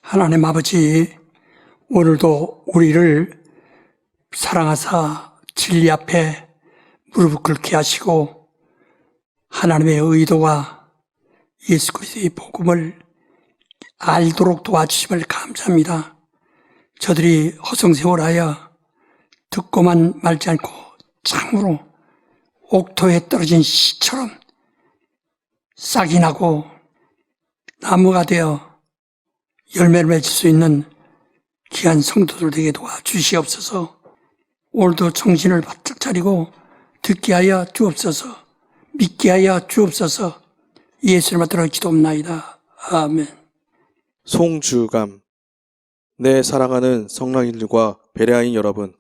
하나님 아버지, 오늘도 우리를 사랑하사 진리 앞에 무릎을 꿇게 하시고 하나님의 의도와 예수 그리스도의 복음을 알도록 도와주심을 감사합니다. 저들이 허송세월하여 듣고만 말지 않고 참으로 옥토에 떨어진 씨처럼 싹이 나고 나무가 되어 열매를 맺을 수 있는 귀한 성도들 되게 도와주시옵소서. 오늘도 정신을 바짝 차리고 듣게 하여 주옵소서. 믿게 하여 주옵소서. 예수를 받들어 기도옵나이다. 아멘. 송주감. 내 사랑하는 성랑인들과 베레아인 여러분,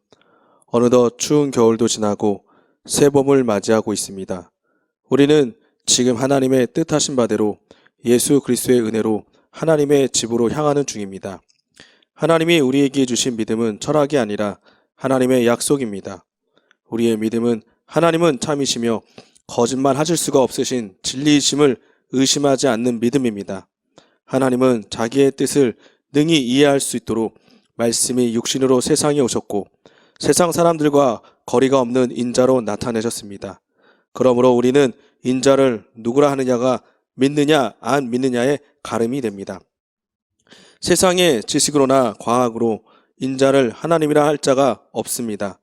어느덧 추운 겨울도 지나고 새 봄을 맞이하고 있습니다. 우리는 지금 하나님의 뜻하신 바대로 예수 그리스도의 은혜로 하나님의 집으로 향하는 중입니다. 하나님이 우리에게 주신 믿음은 철학이 아니라 하나님의 약속입니다. 우리의 믿음은 하나님은 참이시며 거짓말 하실 수가 없으신 진리이심을 의심하지 않는 믿음입니다. 하나님은 자기의 뜻을 능히 이해할 수 있도록 말씀이 육신으로 세상에 오셨고 세상 사람들과 거리가 없는 인자로 나타내셨습니다. 그러므로 우리는 인자를 누구라 하느냐가 믿느냐 안 믿느냐의 가름이 됩니다. 세상의 지식으로나 과학으로 인자를 하나님이라 할 자가 없습니다.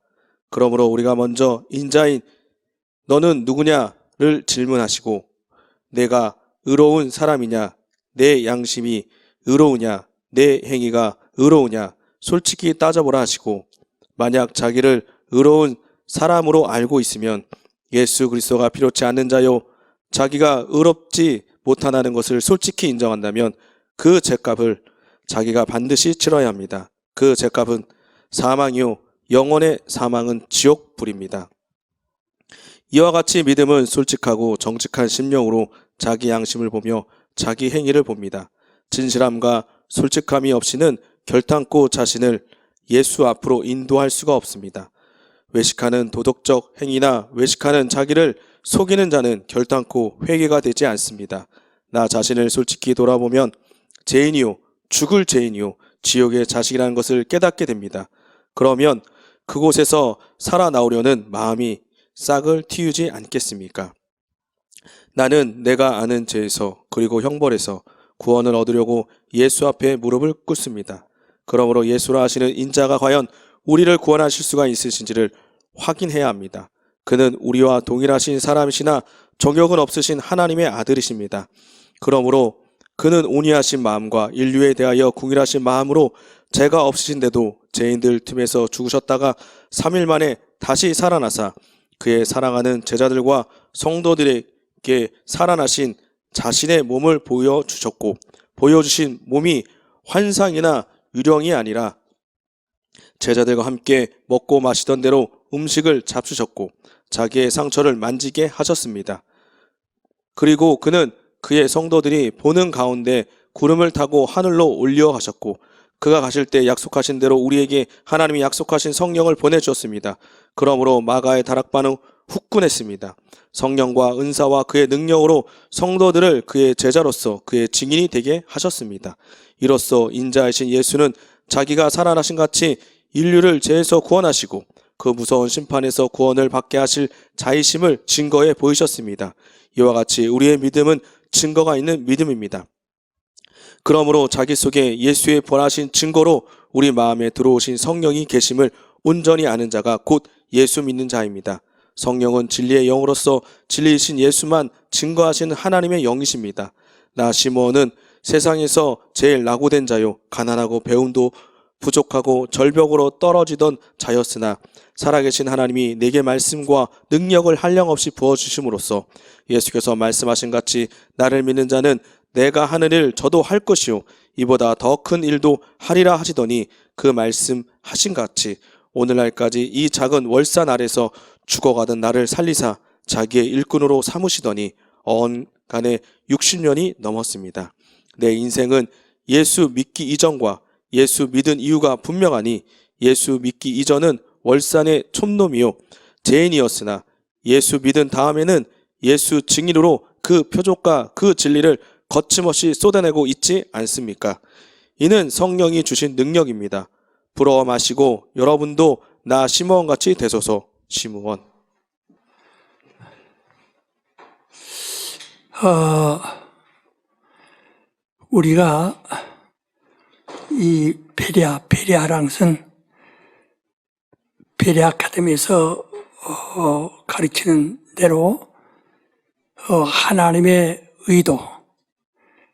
그러므로 우리가 먼저 인자인 너는 누구냐를 질문하시고 내가 의로운 사람이냐, 내 양심이 의로우냐, 내 행위가 의로우냐 솔직히 따져보라 하시고 만약 자기를 의로운 사람으로 알고 있으면 예수 그리스도가 필요치 않는 자요 자기가 의롭지 못하다는 것을 솔직히 인정한다면 그 죄값을 자기가 반드시 치러야 합니다. 그 죄값은 사망이요 영원의 사망은 지옥불입니다. 이와 같이 믿음은 솔직하고 정직한 심령으로 자기 양심을 보며 자기 행위를 봅니다. 진실함과 솔직함이 없이는 결단코 자신을 예수 앞으로 인도할 수가 없습니다. 외식하는 도덕적 행위나 외식하는 자기를 속이는 자는 결단코 회개가 되지 않습니다. 나 자신을 솔직히 돌아보면 죄인이요 죽을 죄인이요 지옥의 자식이라는 것을 깨닫게 됩니다. 그러면 그곳에서 살아나오려는 마음이 싹을 틔우지 않겠습니까? 나는 내가 아는 죄에서 그리고 형벌에서 구원을 얻으려고 예수 앞에 무릎을 꿇습니다. 그러므로 예수라 하시는 인자가 과연 우리를 구원하실 수가 있으신지를 확인해야 합니다. 그는 우리와 동일하신 사람이시나 정욕은 없으신 하나님의 아들이십니다. 그러므로 그는 온유하신 마음과 인류에 대하여 궁일하신 마음으로 죄가 없으신데도 죄인들 틈에서 죽으셨다가 3일 만에 다시 살아나사 그의 사랑하는 제자들과 성도들에게 살아나신 자신의 몸을 보여주셨고 보여주신 몸이 환상이나 유령이 아니라 제자들과 함께 먹고 마시던 대로 음식을 잡수셨고 자기의 상처를 만지게 하셨습니다. 그리고 그는 그의 성도들이 보는 가운데 구름을 타고 하늘로 올려가셨고 그가 가실 때 약속하신 대로 우리에게 하나님이 약속하신 성령을 보내주셨습니다. 그러므로 마가의 다락방은 후끈했습니다. 성령과 은사와 그의 능력으로 성도들을 그의 제자로서 그의 증인이 되게 하셨습니다. 이로써 인자이신 예수는 자기가 살아나신 같이 인류를 죄에서 구원하시고 그 무서운 심판에서 구원을 받게 하실 자이심을 증거해 보이셨습니다. 이와 같이 우리의 믿음은 증거가 있는 믿음입니다. 그러므로 자기 속에 예수의 벌하신 증거로 우리 마음에 들어오신 성령이 계심을 온전히 아는 자가 곧 예수 믿는 자입니다. 성령은 진리의 영으로서 진리이신 예수만 증거하시는 하나님의 영이십니다. 나 시므온은 세상에서 제일 낙오된 자요 가난하고 배움도 부족하고 절벽으로 떨어지던 자였으나 살아계신 하나님이 내게 말씀과 능력을 한량없이 부어주심으로써 예수께서 말씀하신 같이 나를 믿는 자는 내가 하는 일 저도 할 것이요 이보다 더 큰 일도 하리라 하시더니 그 말씀하신 같이 오늘날까지 이 작은 월산 아래서 죽어가던 나를 살리사 자기의 일꾼으로 삼으시더니 어언간에 60년이 넘었습니다. 내 인생은 예수 믿기 이전과 예수 믿은 이유가 분명하니 예수 믿기 이전은 월산의 촌놈이요 죄인이었으나 예수 믿은 다음에는 예수 증인으로 그 표적과 그 진리를 거침없이 쏟아내고 있지 않습니까? 이는 성령이 주신 능력입니다. 부러워 마시고 여러분도 나 시므온같이 되소서. 시므온. 우리가 이 베레아라는 것은 베레아 아카데미에서 가르치는 대로 하나님의 의도,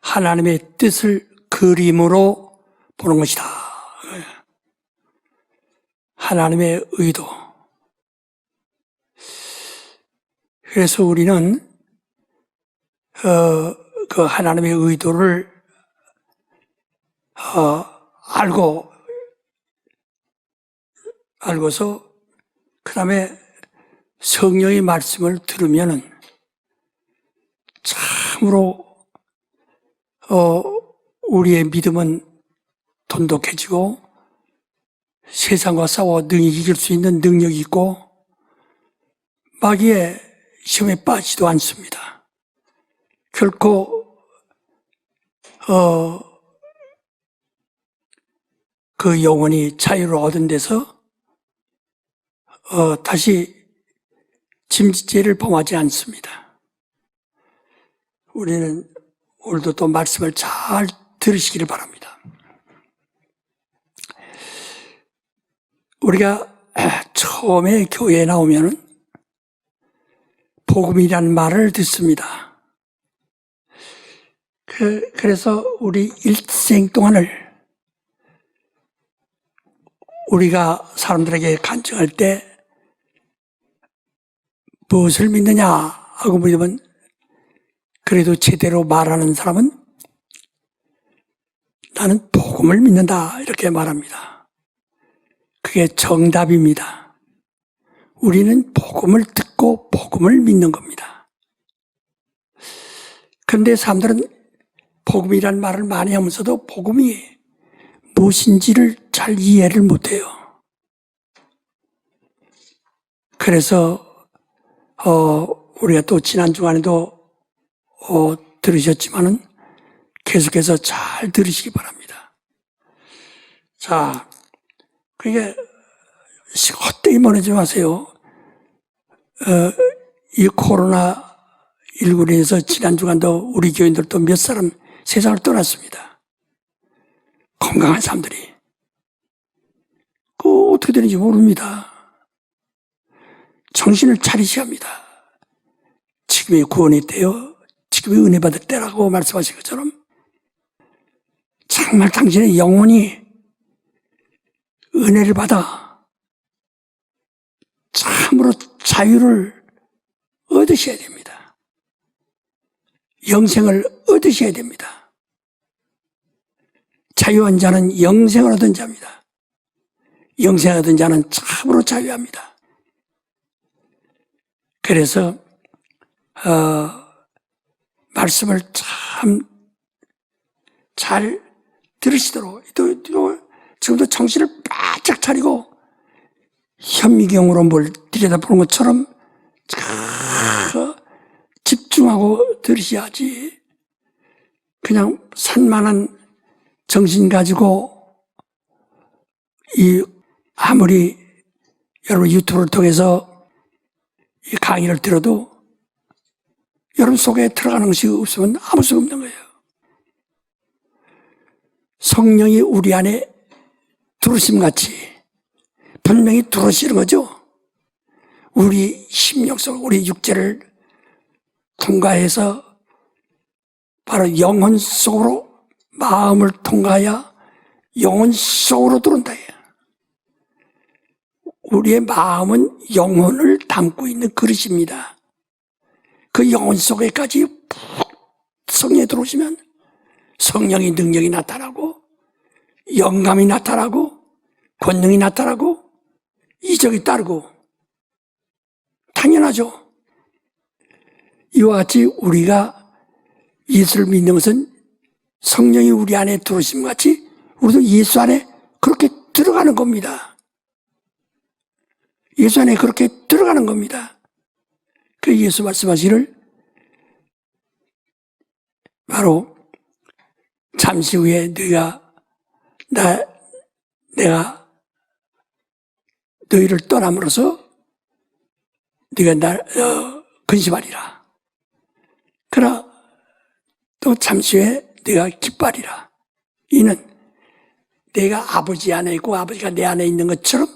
하나님의 뜻을 그림으로 보는 것이다. 하나님의 의도. 그래서 우리는 그 하나님의 의도를 알고서 그 다음에 성령의 말씀을 들으면은 참으로 우리의 믿음은 돈독해지고 세상과 싸워 능히 이길 수 있는 능력이 있고 마귀의 시험에 빠지도 않습니다. 결코 그 영혼이 자유를 얻은 데서 다시 짐짓죄를 범하지 않습니다. 우리는 오늘도 또 말씀을 잘 들으시기를 바랍니다. 우리가 처음에 교회에 나오면은 복음이라는 말을 듣습니다. 그래서 우리 일생 동안을 우리가 사람들에게 간증할 때 무엇을 믿느냐 하고 물으면 그래도 제대로 말하는 사람은 나는 복음을 믿는다 이렇게 말합니다. 그게 정답입니다. 우리는 복음을 듣고 복음을 믿는 겁니다. 그런데 사람들은 복음이라는 말을 많이 하면서도 복음이 무엇인지를 잘 이해를 못해요. 그래서 우리가 또 지난 주간에도 들으셨지만은 계속해서 잘 들으시기 바랍니다. 자, 그게 헛되이 보내지 마세요. 이 코로나19로 인해서 지난 주간도 우리 교인들도 몇 사람 세상을 떠났습니다. 건강한 사람들이. 그 어떻게 되는지 모릅니다. 정신을 차리셔야 합니다. 지금이 구원의 때요, 지금이 은혜 받을 때라고 말씀하신 것처럼 정말 당신의 영혼이 은혜를 받아 참으로 자유를 얻으셔야 됩니다. 영생을 얻으셔야 됩니다. 자유한 자는 영생을 얻은 자입니다. 영생을 얻은 자는 참으로 자유합니다. 그래서 말씀을 참 잘 들으시도록 지금도 정신을 바짝 차리고 현미경으로 뭘 들여다보는 것처럼 집중하고 들으셔야지 그냥 산만한 정신 가지고 아무리 여러분 유튜브를 통해서 이 강의를 들어도 여러분 속에 들어가는 것이 없으면 아무 수가 없는 거예요. 성령이 우리 안에 들어오심같이 분명히 들어오시는 거죠. 우리 심령 속 우리 육체를 통과해서 바로 영혼 속으로 마음을 통과하여 영혼 속으로 들어온다. 우리의 마음은 영혼을 담고 있는 그릇입니다. 그 영혼 속에까지 푹 성령이 들어오시면 성령의 능력이 나타나고 영감이 나타나고 권능이 나타나고 이적이 따르고 당연하죠. 이와 같이 우리가 예수를 믿는 것은 성령이 우리 안에 들어오심 같이 우리도 예수 안에 그렇게 들어가는 겁니다. 예수 안에 그렇게 들어가는 겁니다. 그 예수 말씀하시기를 바로 잠시 후에 너희가 내가 너희를 떠남으로써 네가 날 근심하리라. 그러나 또 잠시 후에 네가 기뻐하리라. 이는 내가 아버지 안에 있고 아버지가 내 안에 있는 것처럼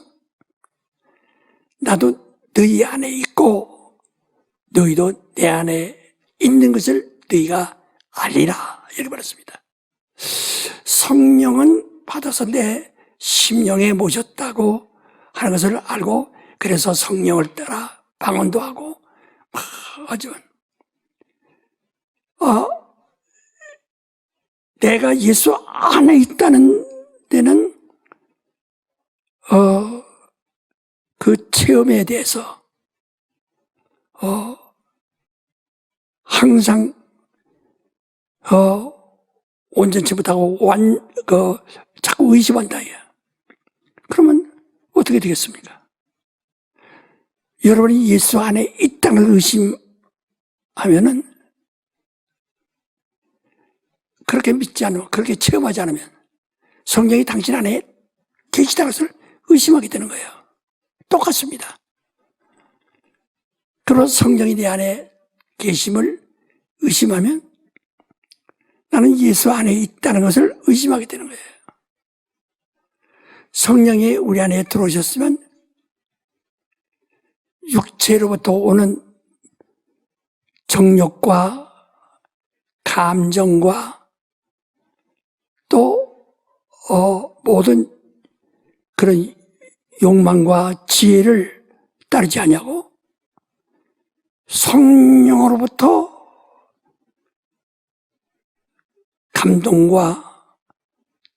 나도 너희 안에 있고 너희도 내 안에 있는 것을 너희가 알리라. 이렇게 말했습니다. 성령은 받아서 내 심령에 모셨다고 하는 것을 알고 그래서 성령을 따라 방언도 하고 하지만 내가 예수 안에 있다는 데는 그 체험에 대해서 항상 온전치 못하고 자꾸 의심한다. 그러면 어떻게 되겠습니까? 여러분이 예수 안에 있다는 걸 의심하면은 그렇게 믿지 않으면, 그렇게 체험하지 않으면 성령이 당신 안에 계시다는 것을 의심하게 되는 거예요. 똑같습니다. 그리고 성령이 내 안에 계심을 의심하면 나는 예수 안에 있다는 것을 의심하게 되는 거예요. 성령이 우리 안에 들어오셨으면 육체로부터 오는 정욕과 감정과 또 모든 그런 욕망과 지혜를 따르지 않냐고 성령으로부터 감동과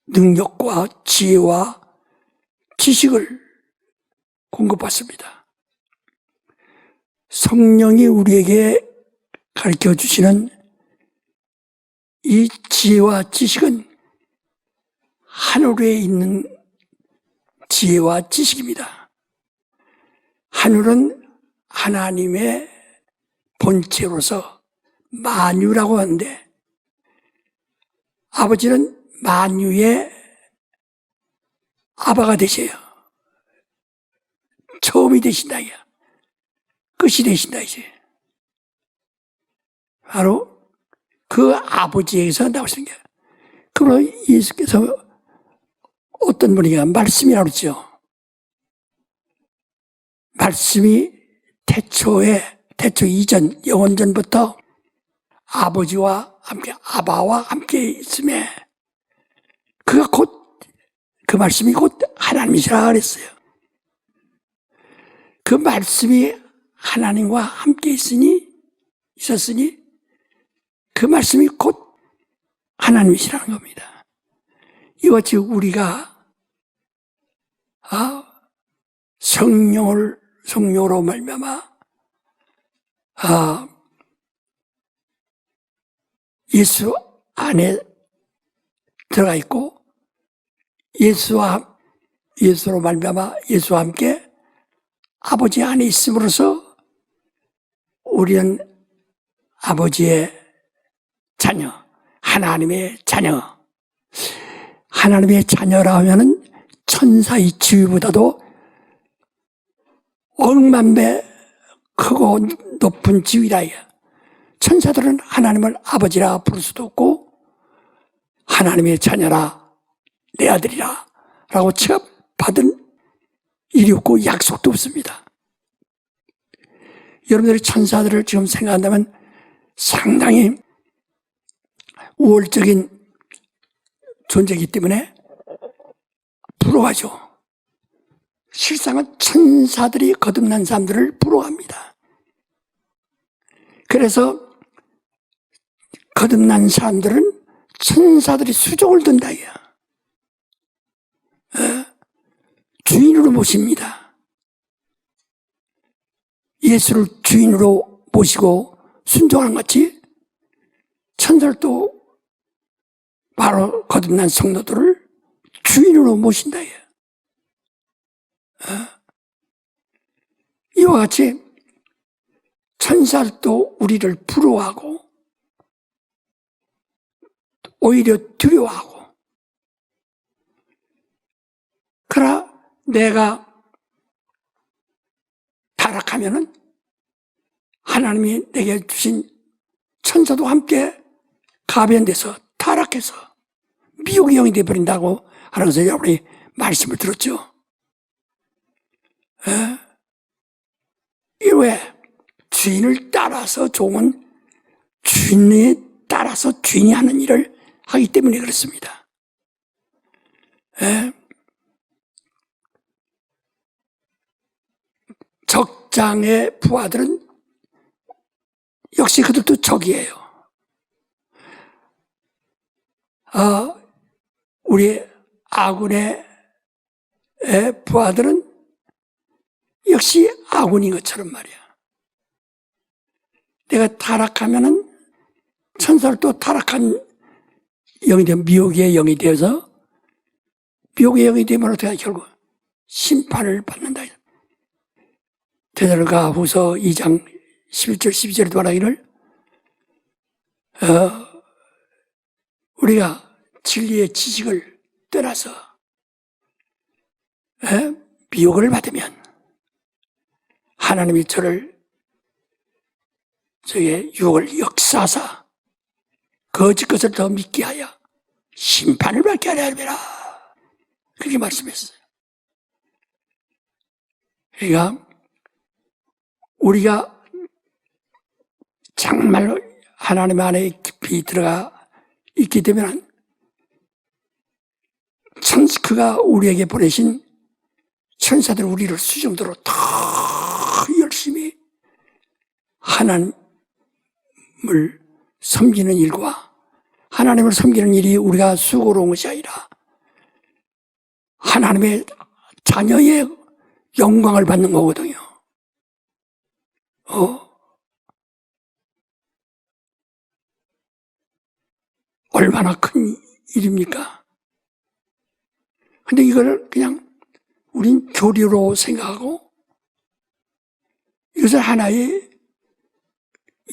능력과 지혜와 지식을 공급받습니다. 성령이 우리에게 가르쳐 주시는 이 지혜와 지식은 하늘에 있는 지혜와 지식입니다. 하늘은 하나님의 본체로서 만유라고 하는데 아버지는 만유의 아바가 되세요. 처음이 되신다 이야. 끝이 되신다 이제. 바로 그 아버지에게서 나오신 거예요. 그러므로 예수께서 어떤 분이가 말씀이라고 그러죠. 말씀이 태초 이전 영원전부터 아버지와 함께 아바와 함께 있음에 그가 곧 그 말씀이 곧 하나님이시라 그랬어요. 그 말씀이 하나님과 함께 있었으니 그 말씀이 곧 하나님이시라는 겁니다. 이와 같이 우리가 성령으로 말미암아 예수 안에 들어가 있고 예수로 말미암아 예수와 함께 아버지 안에 있음으로써 우리는 아버지의 자녀, 하나님의 자녀. 하나님의 자녀라 하면은 천사의 지위보다도 억만 배 크고 높은 지위라. 천사들은 하나님을 아버지라 부를 수도 없고 하나님의 자녀라, 내 아들이라 라고 취급받은 일이 없고 약속도 없습니다. 여러분들이 천사들을 지금 생각한다면 상당히 우월적인 존재이기 때문에 부러워하죠. 실상은 천사들이 거듭난 사람들을 부러워합니다. 그래서 거듭난 사람들은 천사들이 수종을 든다. 주인으로 모십니다. 예수를 주인으로 모시고 순종하는 것 같이 천사들도 바로 거듭난 성도들을 주인으로 모신다. 이와 같이 천사들도 우리를 부러워하고 오히려 두려워하고 내가 타락하면은 하나님이 내게 주신 천사도 함께 가변돼서 타락해서 미혹의 영이 되어버린다고 하는 것을 여러분이 말씀을 들었죠. 왜? 주인을 따라서 종은 주인에 따라서 주인이 하는 일을 하기 때문에 그렇습니다. 적장의 부하들은 역시 그들도 적이에요. 우리 아군의 부하들은 역시 아군인 것처럼 말이야. 내가 타락하면은 천사를 또 타락한 영이 되면 미혹의 영이 되어서 미혹의 영이 되면 어떻게 결국 심판을 받는다. 데살로니가 후서 2장 11절 12절에도 말하기를 우리가 진리의 지식을 떠나서 미혹을 받으면 하나님이 저를 저의 유혹을 역사하사 거짓 것을 더 믿게 하여 심판을 받게 하려 함이라. 그렇게 말씀했어요. 그러니까 우리가 정말로 하나님 안에 깊이 들어가 있게 되면 그가 우리에게 보내신 천사들 우리를 수정대로 더 열심히 하나님을 섬기는 일과 하나님을 섬기는 일이 우리가 수고로운 것이 아니라 하나님의 자녀의 영광을 받는 거거든요. 얼마나 큰 일입니까? 근데 이걸 그냥 우린 교리로 생각하고 이것을 하나의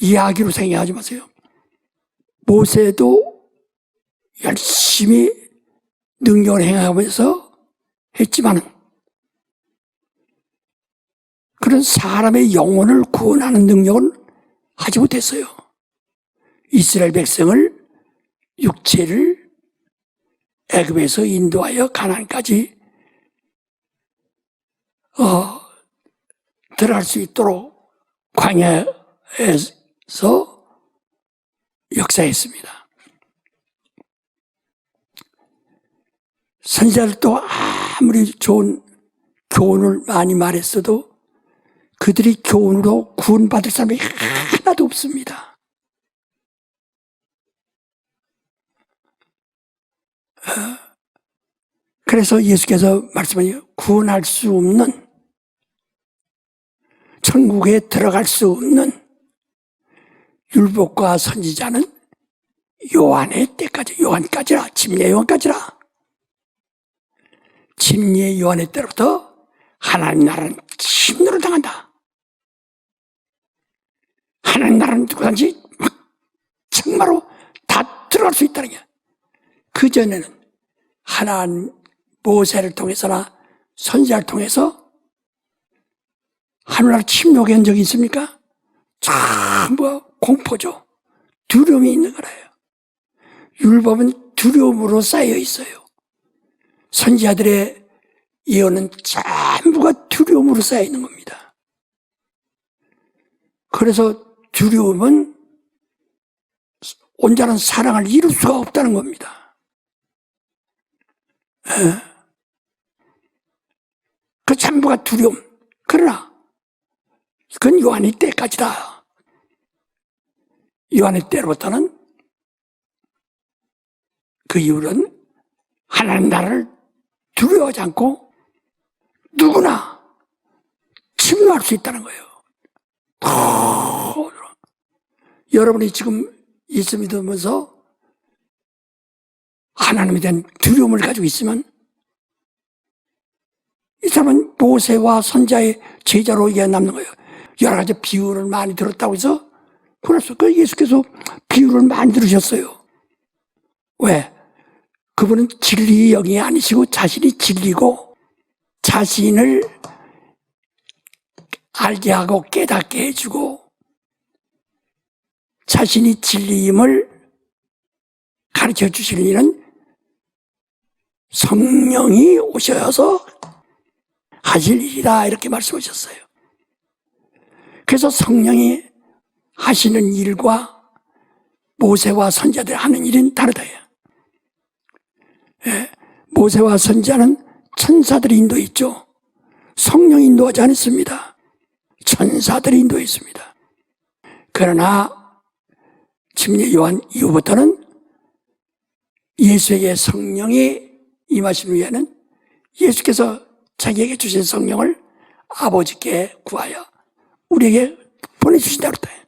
이야기로 생각하지 마세요. 모세도 열심히 능력을 행하면서 했지만은 그런 사람의 영혼을 구원하는 능력은 하지 못했어요. 이스라엘 백성을 육체를 애굽에서 인도하여 가나안까지 들어갈 수 있도록 광야에서 역사했습니다. 선지자들도 아무리 좋은 교훈을 많이 말했어도 그들이 교훈으로 구원받을 사람이 하나도 없습니다. 그래서 예수께서 말씀하신 구원할 수 없는, 천국에 들어갈 수 없는 율법과 선지자는 요한의 때까지, 요한까지라, 침례 요한까지라. 침례 요한의 때로부터 하나님 나라는 침노를 당한다. 하나님 나라는 누구든지 정말로 다 들어갈 수 있다는 게. 그전에는 하나님 모세를 통해서나 선지자를 통해서 하늘나라 침노한 적이 있습니까? 전부 공포죠. 두려움이 있는 거라요. 율법은 두려움으로 쌓여 있어요. 선지자들의 예언은 전부가 두려움으로 쌓여 있는 겁니다. 그래서 두려움은 온전한 사랑을 이룰 수가 없다는 겁니다. 그 전부가 두려움. 그러나 그건 요한의 때까지다. 요한의 때로부터는 그 이후로는 하나님 나라를 두려워하지 않고 누구나 침노할 수 있다는 거예요. 여러분이 지금 예수 믿으면서 하나님에 대한 두려움을 가지고 있으면 이 사람은 모세와 선지자의 제자로 이게 남는 거예요. 여러 가지 비유를 많이 들었다고 해서 그래서 그 예수께서 비유를 많이 들으셨어요. 왜? 그분은 진리의 영이 아니시고 자신이 진리고 자신을 알게 하고 깨닫게 해주고 자신이 진리임을 가르쳐 주실 일은 성령이 오셔서 하실 일이다, 이렇게 말씀하셨어요. 그래서 성령이 하시는 일과 모세와 선지자들이 하는 일은 다르다. 예, 모세와 선지자는 천사들이 인도했죠. 성령이 인도하지 않았습니다. 천사들이 인도했습니다. 그러나 침례 요한 이후부터는 예수에게 성령이 임하신 후에는 예수께서 자기에게 주신 성령을 아버지께 구하여 우리에게 보내주신다고 그랬어요.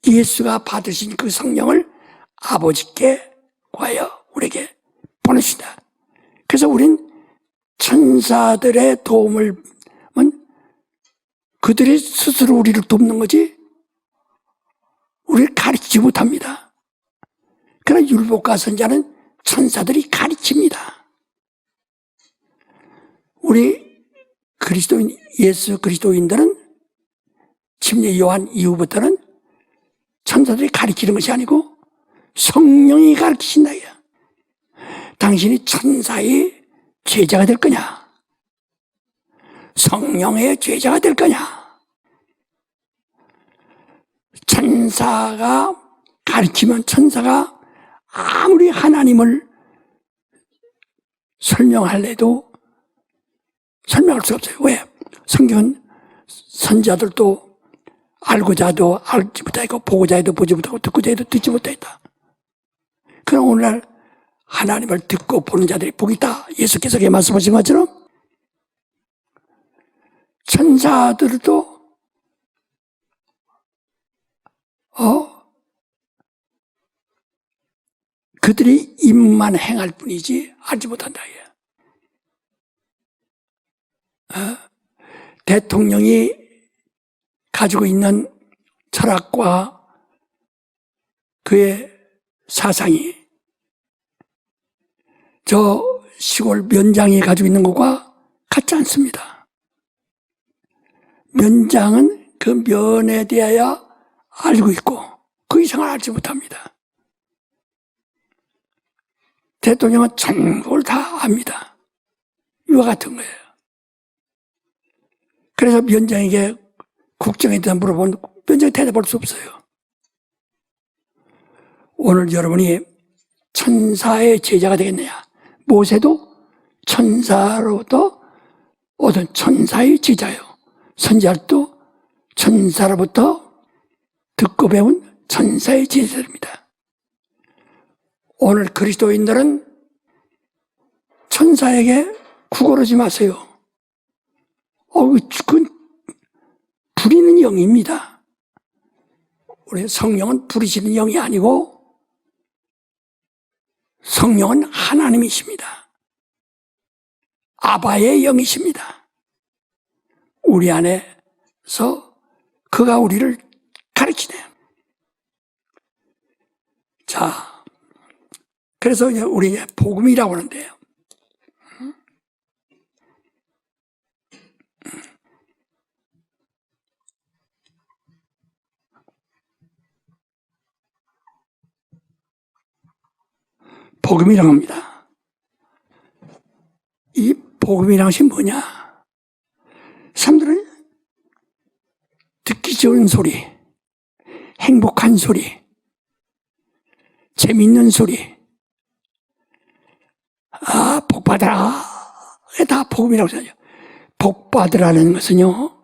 예수가 받으신 그 성령을 아버지께 구하여 우리에게 보내주신다. 그래서 우린 천사들의 도움을 그들이 스스로 우리를 돕는 거지 우리를 가르치지 못합니다. 그러나 율법과 선지자는 천사들이 가르칩니다. 우리 그리스도인, 예수 그리스도인들은 침례 요한 이후부터는 천사들이 가르치는 것이 아니고 성령이 가르치신다. 당신이 천사의 제자가 될 거냐? 성령의 제자가 될 거냐? 천사가 가르치면 천사가 아무리 하나님을 설명할래도 설명할 수 없어요. 왜? 성경은 선지자들도 알고자 해도 알지 못하고 보고자 해도 보지 못하고 듣고자 해도 듣지 못했다. 그럼 오늘날 하나님을 듣고 보는 자들이 복이 있다. 예수께서 말씀하신 것처럼 천사들도 그들이 입만 행할 뿐이지 알지 못한다. 대통령이 가지고 있는 철학과 그의 사상이 저 시골 면장이 가지고 있는 것과 같지 않습니다. 면장은 그 면에 대하여 알고 있고 그 이상을 알지 못합니다. 대통령은 전부를 다 압니다. 이와 같은 거예요. 그래서 면장에게 국정에 대해 물어보면 면장이 대답할 수 없어요. 오늘 여러분이 천사의 제자가 되겠느냐? 모세도 천사로부터 얻은 천사의 제자요. 선지자도 천사로부터 듣고 배운 천사의 제자입니다. 오늘 그리스도인들은 천사에게 구걸하지 마세요. 그건 부리는 영입니다. 우리 성령은 부리시는 영이 아니고 성령은 하나님이십니다. 아바의 영이십니다. 우리 안에서 그가 우리를 가르치네요. 자, 그래서 우리 복음이라고 하는데요. 복음이라고 합니다. 이 복음이라는 것이 뭐냐? 사람들은 듣기 좋은 소리, 행복한 소리, 재밌는 소리, 복받아라. 다 복음이라고 하죠. 복받으라는 것은요,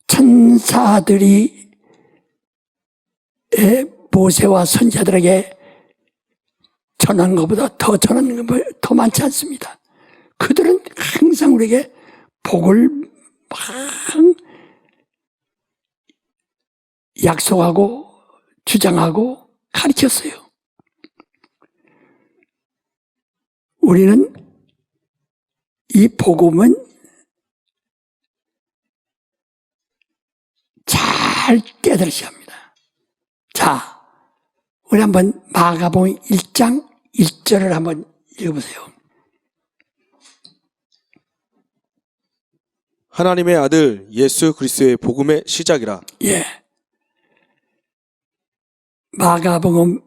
천사들이 모세와 선지자들에게 전한 것보다 더 전하는 것 더 많지 않습니다. 그들은 항상 우리에게 복을 막 약속하고 주장하고 가르쳤어요. 우리는 이 복음은 잘 깨달으셔야 합니다. 자, 우리 한번 마가복음 1장 1절을 한번 읽어보세요. 하나님의 아들 예수 그리스도의 복음의 시작이라. 예. 마가복음의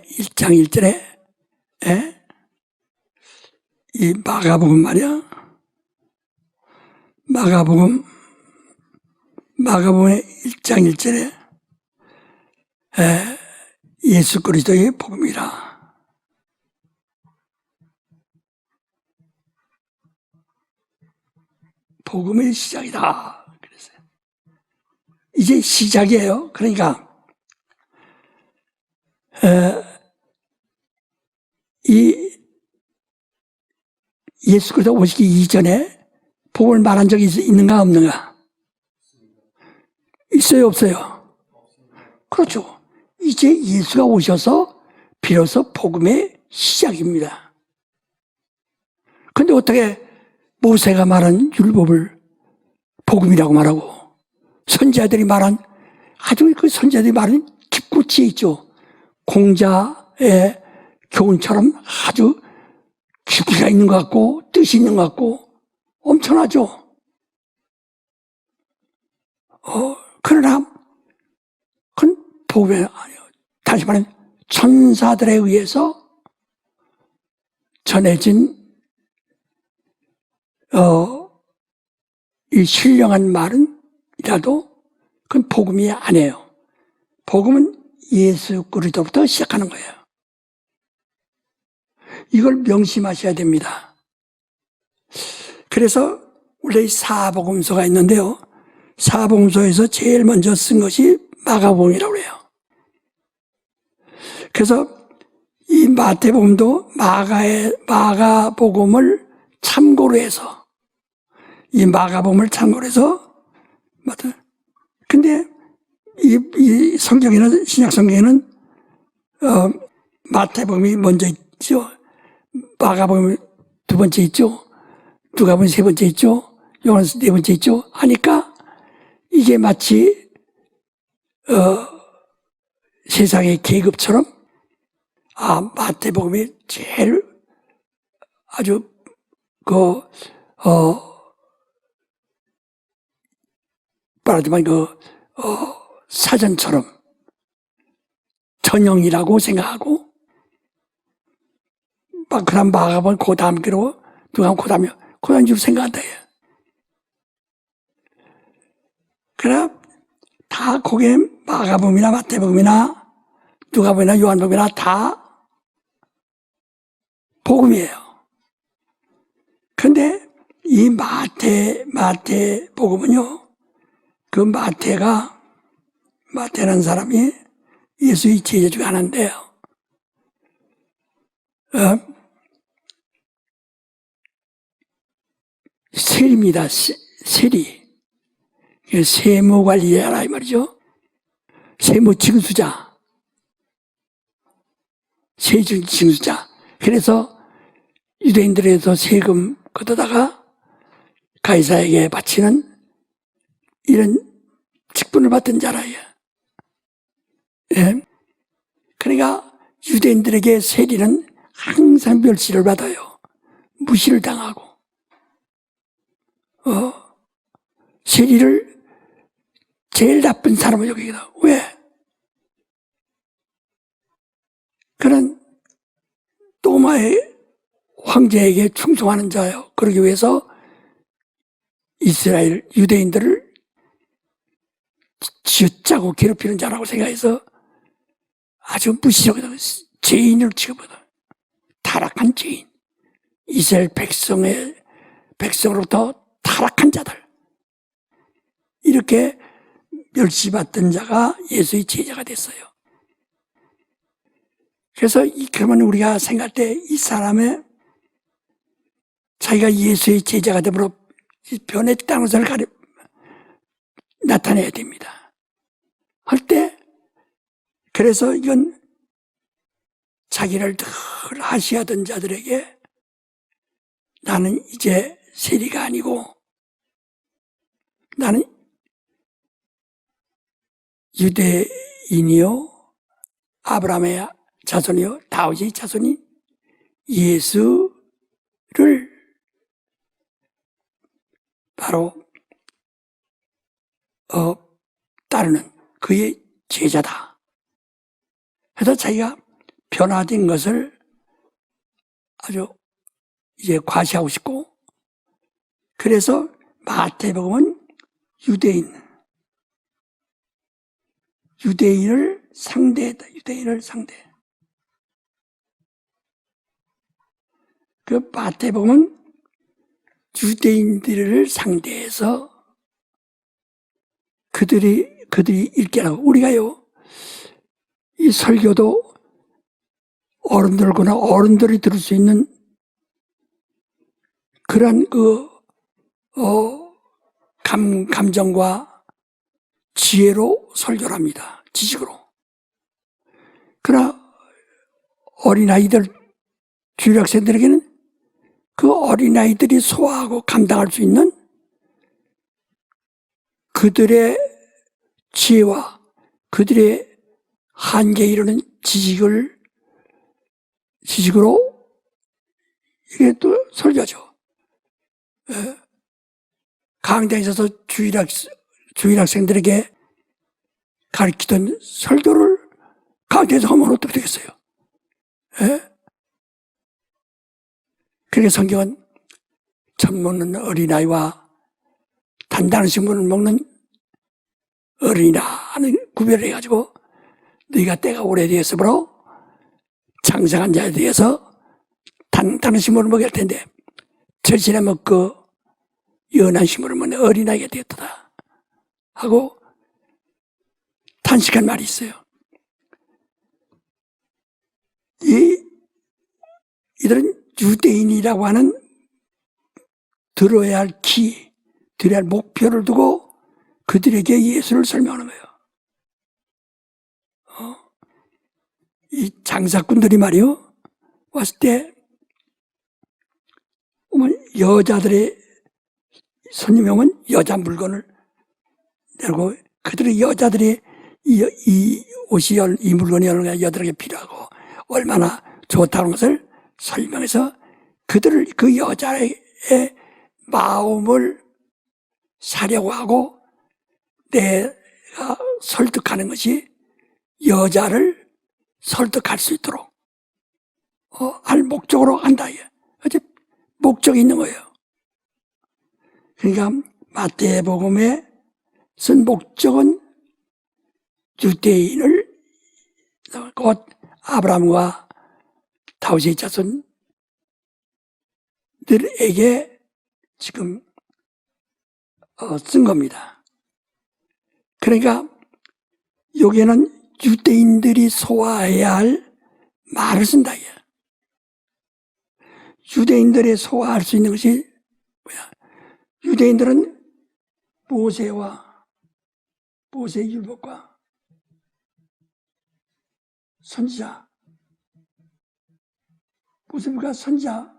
1장 1절에 예? 이 마가복음 말이야. 마가복음의 1장 1절에 예수 그리스도의 복음이라. 복음의 시작이다. 그랬어요. 이제 시작이에요. 그러니까 이 예수 그리스도 오시기 이전에 복음을 말한 적이 있는가 없는가? 있어요 없어요? 그렇죠. 이제 예수가 오셔서 비로소 복음의 시작입니다. 그런데 어떻게 모세가 말한 율법을 복음이라고 말하고 선지자들이 말한 아주 그 선지자들이 말한 깊고치 있죠. 공자의 교훈처럼 아주 깊이가 있는 것 같고 뜻이 있는 것 같고 엄청나죠. 그러나 그건 복음이 아니에요. 다시 말하면 천사들에 의해서 전해진 이 신령한 말은이라도 그건 복음이 아니에요. 복음은 예수 그리스도부터 시작하는 거예요. 이걸 명심하셔야 됩니다. 그래서 원래 사복음서가 있는데요. 사복음서에서 제일 먼저 쓴 것이 마가복음이라고 해요. 그래서 이 마태복음도 마가복음을 참고로 해서 이 마가복음을 참고로 해서 근데 이 성경에는 신약 성경에는 마태복음이 먼저 있죠. 마가복음이 두 번째 있죠. 누가복음이 세 번째 있죠. 요한복음 네 번째 있죠. 하니까 이게 마치 세상의 계급처럼 마태복음이 제일 아주 말하자면 사전처럼 전형이라고 생각하고 그 다음 마가복음 그 다음 기로 누가 그 다음 줄 생각한다. 그러나 다 거기에 마가복음이나 마태복음이나 누가복음이나 요한복음이나 다 복음이에요. 그런데 이 마태복음은요, 그 마태라는 사람이 예수의 제자 중에 하나인데요. 세리입니다. 세리. 세무관리자라 이 말이죠. 세무징수자. 세징수자. 그래서 유대인들에서 세금 걷어다가 가이사에게 바치는 이런 직분을 받던 자라요. 예. 그러니까 유대인들에게 세리는 항상 멸시를 받아요. 무시를 당하고. 세리를 제일 나쁜 사람을 여기거든. 왜? 그는 로마의 황제에게 충성하는 자예요. 그러기 위해서 이스라엘 유대인들을 쥐어짜고 괴롭히는 자라고 생각해서 아주 무시하거든. 죄인을 취급하거든. 타락한 죄인. 이스라엘 백성으로부터 타락한 자들. 이렇게 멸시받던 자가 예수의 제자가 됐어요. 그래서 그러면 우리가 생각할 때 이 사람의 자기가 예수의 제자가 되므로 변했다는 것을 나타내야 됩니다. 할 때 그래서 이건 자기를 늘 하시하던 자들에게 나는 이제 세리가 아니고 나는 유대인이요 아브라함의 자손이요 다윗의 자손이 예수를 바로 따르는 그의 제자다. 그래서 자기가 변화된 것을 아주 이제 과시하고 싶고, 그래서 마태복음은 유대인을 상대했다. 유대인을 상대. 그 마태복음은 유대인들을 상대해서 그들이 읽게 하고, 우리가요, 이 설교도 어른들이 들을 수 있는 그런 감정과 지혜로 설교를 합니다. 지식으로. 그러나 어린아이들, 주일학생들에게는 그 어린아이들이 소화하고 감당할 수 있는 그들의 지혜와 그들의 한계에 이르는 지식으로 이게 또 설교죠. 강당에 있어서 주일학생들에게 가르치던 설교를 강당에서 하면 어떻게 되겠어요? 그러니까 성경은 젖 먹는 어린아이와 단단한 식물을 먹는 어린이라 하는 구별을 해가지고, 너희가 때가 오래되었으므로 장성한 자에 대해서 단단한 식물을 먹일 텐데 절신에 먹고 연한 식물을 먹는 어린아이가 되었다 하고 탄식한 말이 있어요. 이들은 유대인이라고 하는 들어야 할 목표를 두고 그들에게 예수를 설명하는 거예요. 이 장사꾼들이 말이요, 왔을 때 여자들의 손님이 오면 여자 물건을 내고, 그들의 여자들이 이 옷이 이 물건이 여자들에게 필요하고 얼마나 좋다는 것을 설명해서 그 여자의 마음을 사려고 하고 내가 설득하는 것이 여자를 설득할 수 있도록 할 목적으로 한다. 어째 목적이 있는 거예요. 그러니까 마태복음에 쓴 목적은 유대인을 곧 아브라함과 다윗의 자손들에게 지금 쓴 겁니다. 그러니까 여기에는 유대인들이 소화해야 할 말을 쓴다. 유대인들이 소화할 수 있는 것이 뭐야? 유대인들은 모세의 율법과 선지자, 모세가 선지자의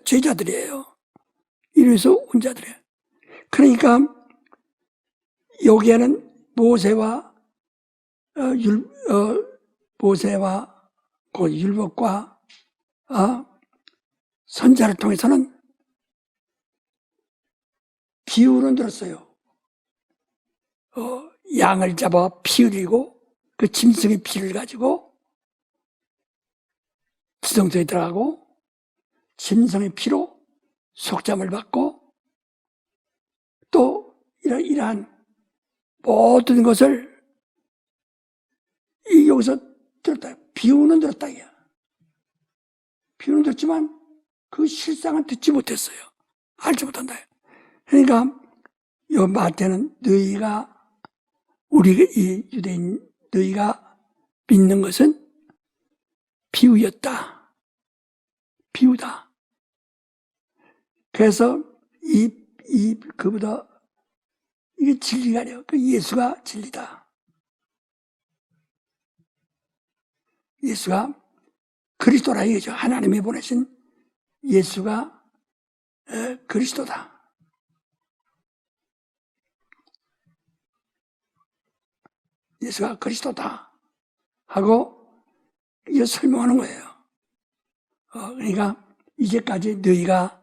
제자들이에요. 이래서 온 자들이에요. 그러니까 여기에는 모세와 그 율법과 선자를 통해서는 비유는 들었어요. 양을 잡아 피 흘리고 그 짐승의 피를 가지고 지성소에 들어가고 짐승의 피로 속잠을 받고 또 이러한 모든 것을 여기서 들었다. 비유는 들었다. 비유는 들었지만 그 실상은 듣지 못했어요. 알지 못한다. 그러니까 이 마태는 너희가 이 유대인 너희가 믿는 것은 비유였다. 비유다. 그래서 그보다 이게 진리가 아니에요. 그 예수가 진리다. 예수가 그리스도라 이거죠. 하나님이 보내신 예수가 그리스도다. 예수가 그리스도다 하고 이거 설명하는 거예요. 그러니까 이제까지 너희가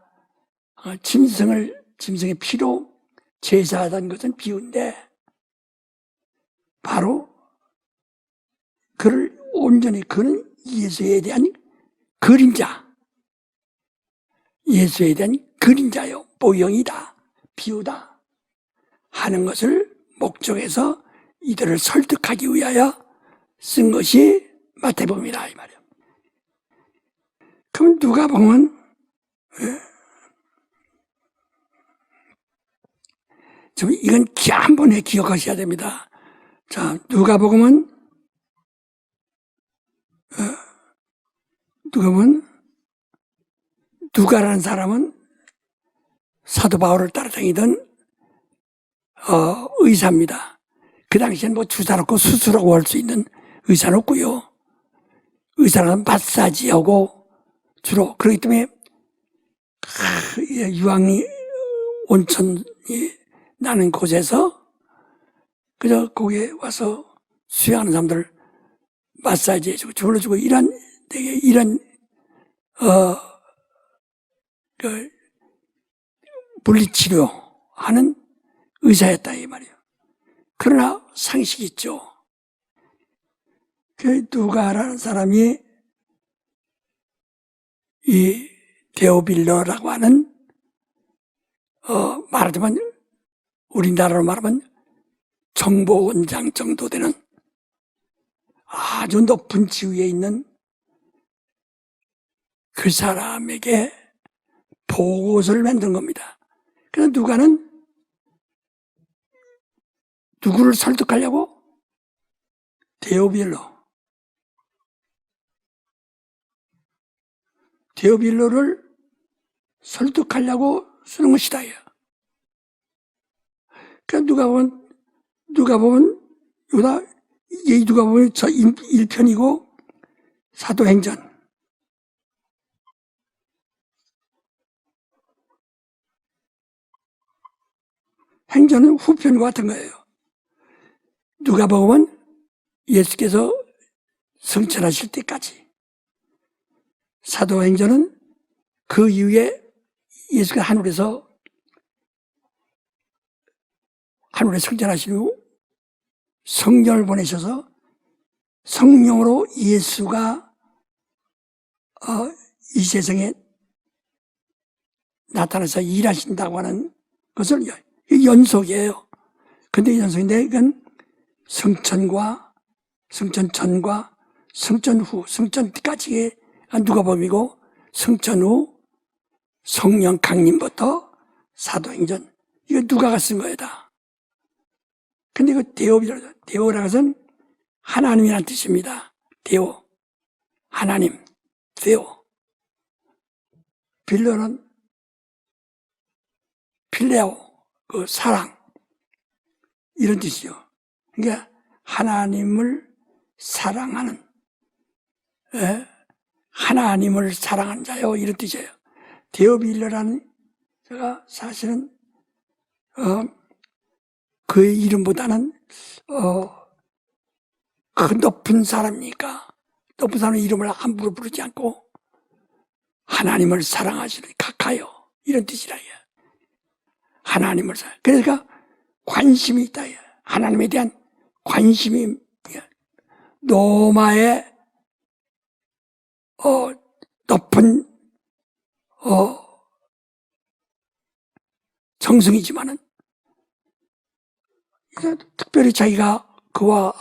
짐승의 피로 제사하던 것은 비유인데 바로 그를 온전히 그는 예수에 대한 그림자, 예수에 대한 그림자요, 모형이다, 비유다 하는 것을 목적해서 이들을 설득하기 위하여 쓴 것이 마태복음이다 이 말이에요. 그럼 누가복음은 좀 이건 한 번에 기억하셔야 됩니다. 자, 누가복음은 누가라는 사람은 사도 바울을 따라다니던 의사입니다. 그 당시엔 뭐 주사 놓고 수술하고 할 수 있는 의사는 없고요. 의사는 마사지하고 주로 그렇기 때문에 유황이 온천이 나는 곳에서 그저 거기에 와서 수영하는 사람들 마사지 해주고 주물러주고 이런 그 물리치료하는 의사였다 이 말이에요. 그러나 상식이 있죠. 그 누가라는 사람이 이 데오빌러라고 하는 말하자면 우리나라로 말하면 정보원장 정도 되는 아주 높은 지위에 있는 그 사람에게 보고서를 만든 겁니다. 그래서 누가는 누구를 설득하려고? 데오빌로를 설득하려고 쓰는 것이다. 그러니까 누가 보면 저 1편이고 사도행전 행전은 후편과 같은 거예요. 누가 보면 예수께서 성천하실 때까지, 사도행전은 그 이후에 예수가 하늘에 성천하신 후 성령을 보내셔서 성령으로 예수가 이 세상에 나타나서 일하신다고 하는 것을 연속이에요. 근데 연속인데 이건 성천 전과 성천 후, 성천까지의 누가복음이고 성천 후 성령 강림부터 사도행전, 이거 누가가 쓴 거다. 근데 이거 데오라는 것은 하나님이라는 뜻입니다. 데오, 하나님, 데오. 빌로는 필레오, 그 사랑, 이런 뜻이요. 그러니까 하나님을 사랑하는, 하나님을 사랑하는 자요, 이런 뜻이에요. 데오빌러라는 제가 사실은 그의 이름보다는 그 높은 사람이니까 높은 사람의 이름을 함부로 부르지 않고 하나님을 사랑하시는 각하여, 이런 뜻이라. 하나님을 사랑. 그러니까 관심이 있다. 하나님에 대한 관심이 로마의 높은 정승이지만은 특별히 자기가 그와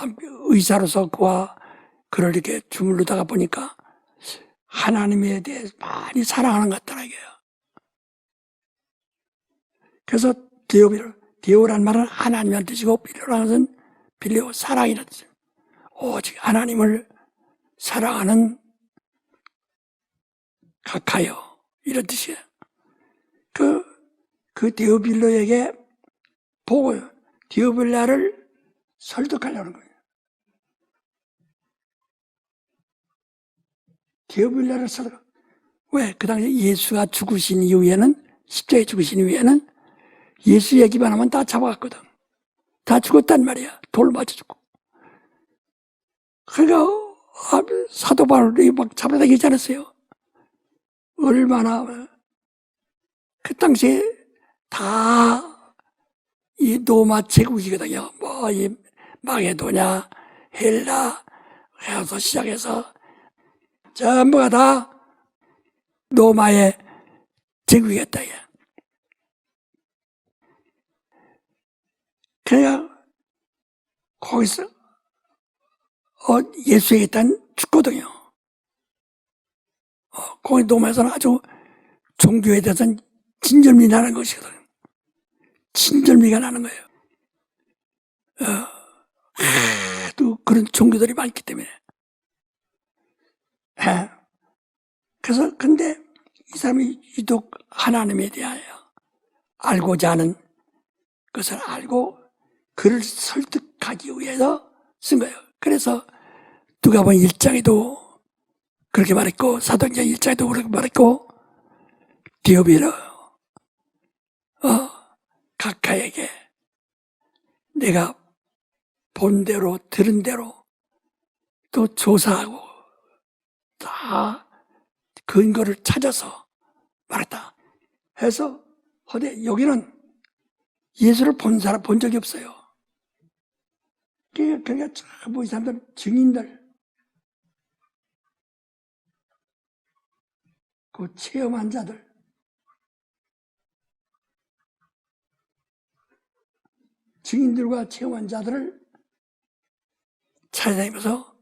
의사로서 그를 이렇게 주물르다가 보니까 하나님에 대해 많이 사랑하는 것 같더라 이게요. 그래서 데오라는 말은 하나님이라는 뜻이고 빌레오라는 것은 빌레오, 사랑이라는 뜻이에요. 오직 하나님을 사랑하는 각하여, 이런 뜻이에요. 그 데오빌로에게 보고 데오빌라를 설득하려는 거예요. 데오빌라를 왜? 그 당시에 예수가 죽으신 이후에는, 십자가에 죽으신 이후에는 예수 얘기만 하면 다 잡아갔거든. 다 죽었단 말이야. 돌 맞아 죽고. 그러니까 사도 바울이 막 잡아다니지 않았어요. 얼마나 그 당시에 다 이 로마 제국이거든요. 뭐 이 마게도냐, 헬라 해서 시작해서 전부가 다 로마의 제국이었다. 그러니까 거기서 예수에게 일단 죽거든요. 거기 로마에서는 아주 종교에 대해서는 진절미 나는 것이거든요. 진절미가 나는 거예요. 또 그런 종교들이 많기 때문에. 그래서 근데 이 사람이 유독 하나님에 대하여 알고자 하는 것을 알고 그를 설득하기 위해서 쓴 거예요. 그래서 누가복음 1장에도 그렇게 말했고 사도행전 1장에도 그렇게 말했고 디오빌로 각하에게 내가 본 대로 들은 대로 또 조사하고 다 근거를 찾아서 말했다 해서 근데 여기는 예수를 본 사람 본 적이 없어요. 그러니까 전부 이 사람들 증인들 그 체험한 자들 증인들과 체험한 자들을 찾아다니면서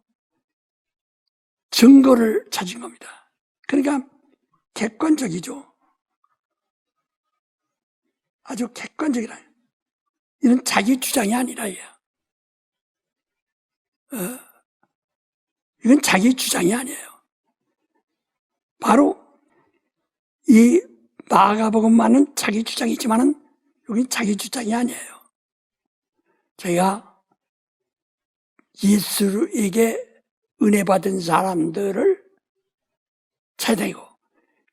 증거를 찾은 겁니다. 그러니까 객관적이죠. 아주 객관적이라. 이런 자기 주장이 아니라 이건 자기 주장이 아니에요. 바로 이 마가복음만은 자기 주장이지만은 여긴 자기 주장이 아니에요. 저희가 예수에게 은혜 받은 사람들을 찾아다니고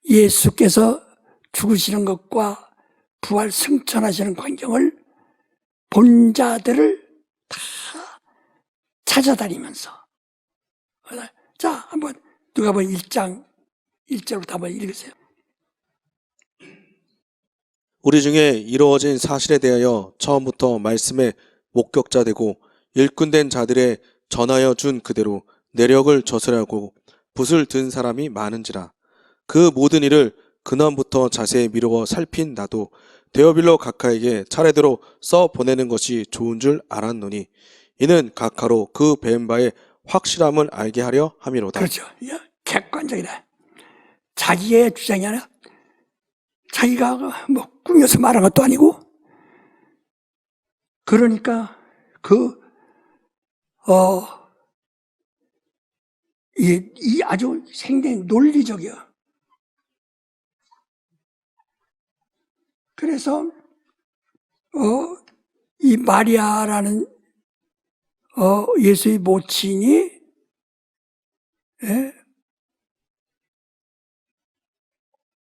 예수께서 죽으시는 것과 부활 승천하시는 광경을 본 자들을 다 찾아다니면서 자 한번 누가복음 1장 1절부터 한번 읽으세요. 우리 중에 이루어진 사실에 대하여 처음부터 말씀의 목격자 되고 일꾼된 자들의 전하여 준 그대로 내력을 저술하고 붓을 든 사람이 많은지라. 그 모든 일을 근원부터 자세히 미루어 살핀 나도 데오빌로 각하에게 차례대로 써 보내는 것이 좋은 줄 알았노니 이는 각하로 그 배운 바의 확실함을 알게 하려 함이로다. 그렇죠. 객관적이다. 자기의 주장이 아니라 자기가 뭐 꾸며서 말한 것도 아니고 그러니까 이 아주 생대히 논리적이야. 그래서 이 마리아라는 예수의 모친이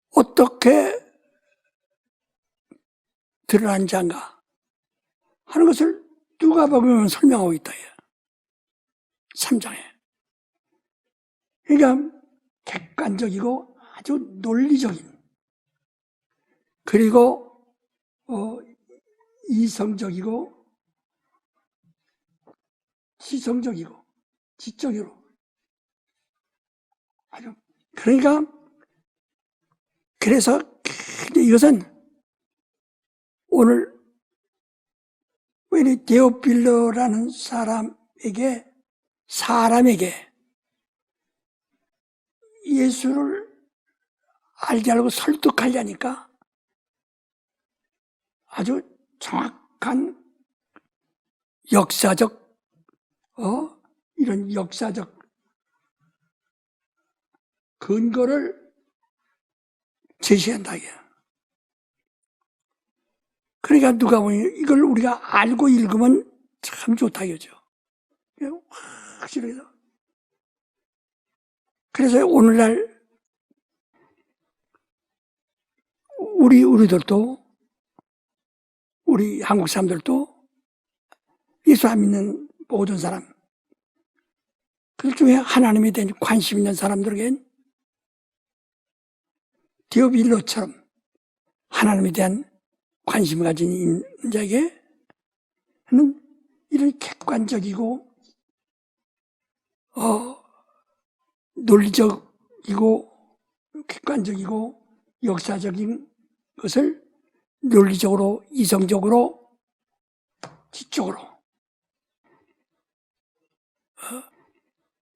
어떻게 드러난 자인가 하는 것을 누가복음은 설명하고 있다. 3장에. 그러니까 객관적이고 아주 논리적인 그리고 이성적이고 지성적이고 지적으로 아주 그러니까 그래서 이것은 오늘 왜 데오빌로라는 사람에게 예수를 알게 하려고 설득하려니까 아주 정확한 역사적 이런 역사적 근거를 제시한다. 그러니까 누가 보니 이걸 우리가 알고 읽으면 참 좋다 이거죠. 확실해서. 그래서 오늘날 우리들도 우리 한국 사람들도 예수 안 믿는 모든 사람 그 중에 하나님에 대한 관심 있는 사람들에겐 디오빌로처럼 하나님에 대한 관심을 가진 자에게 이런 객관적이고 논리적이고 객관적이고 역사적인 것을 논리적으로, 이성적으로, 지적으로.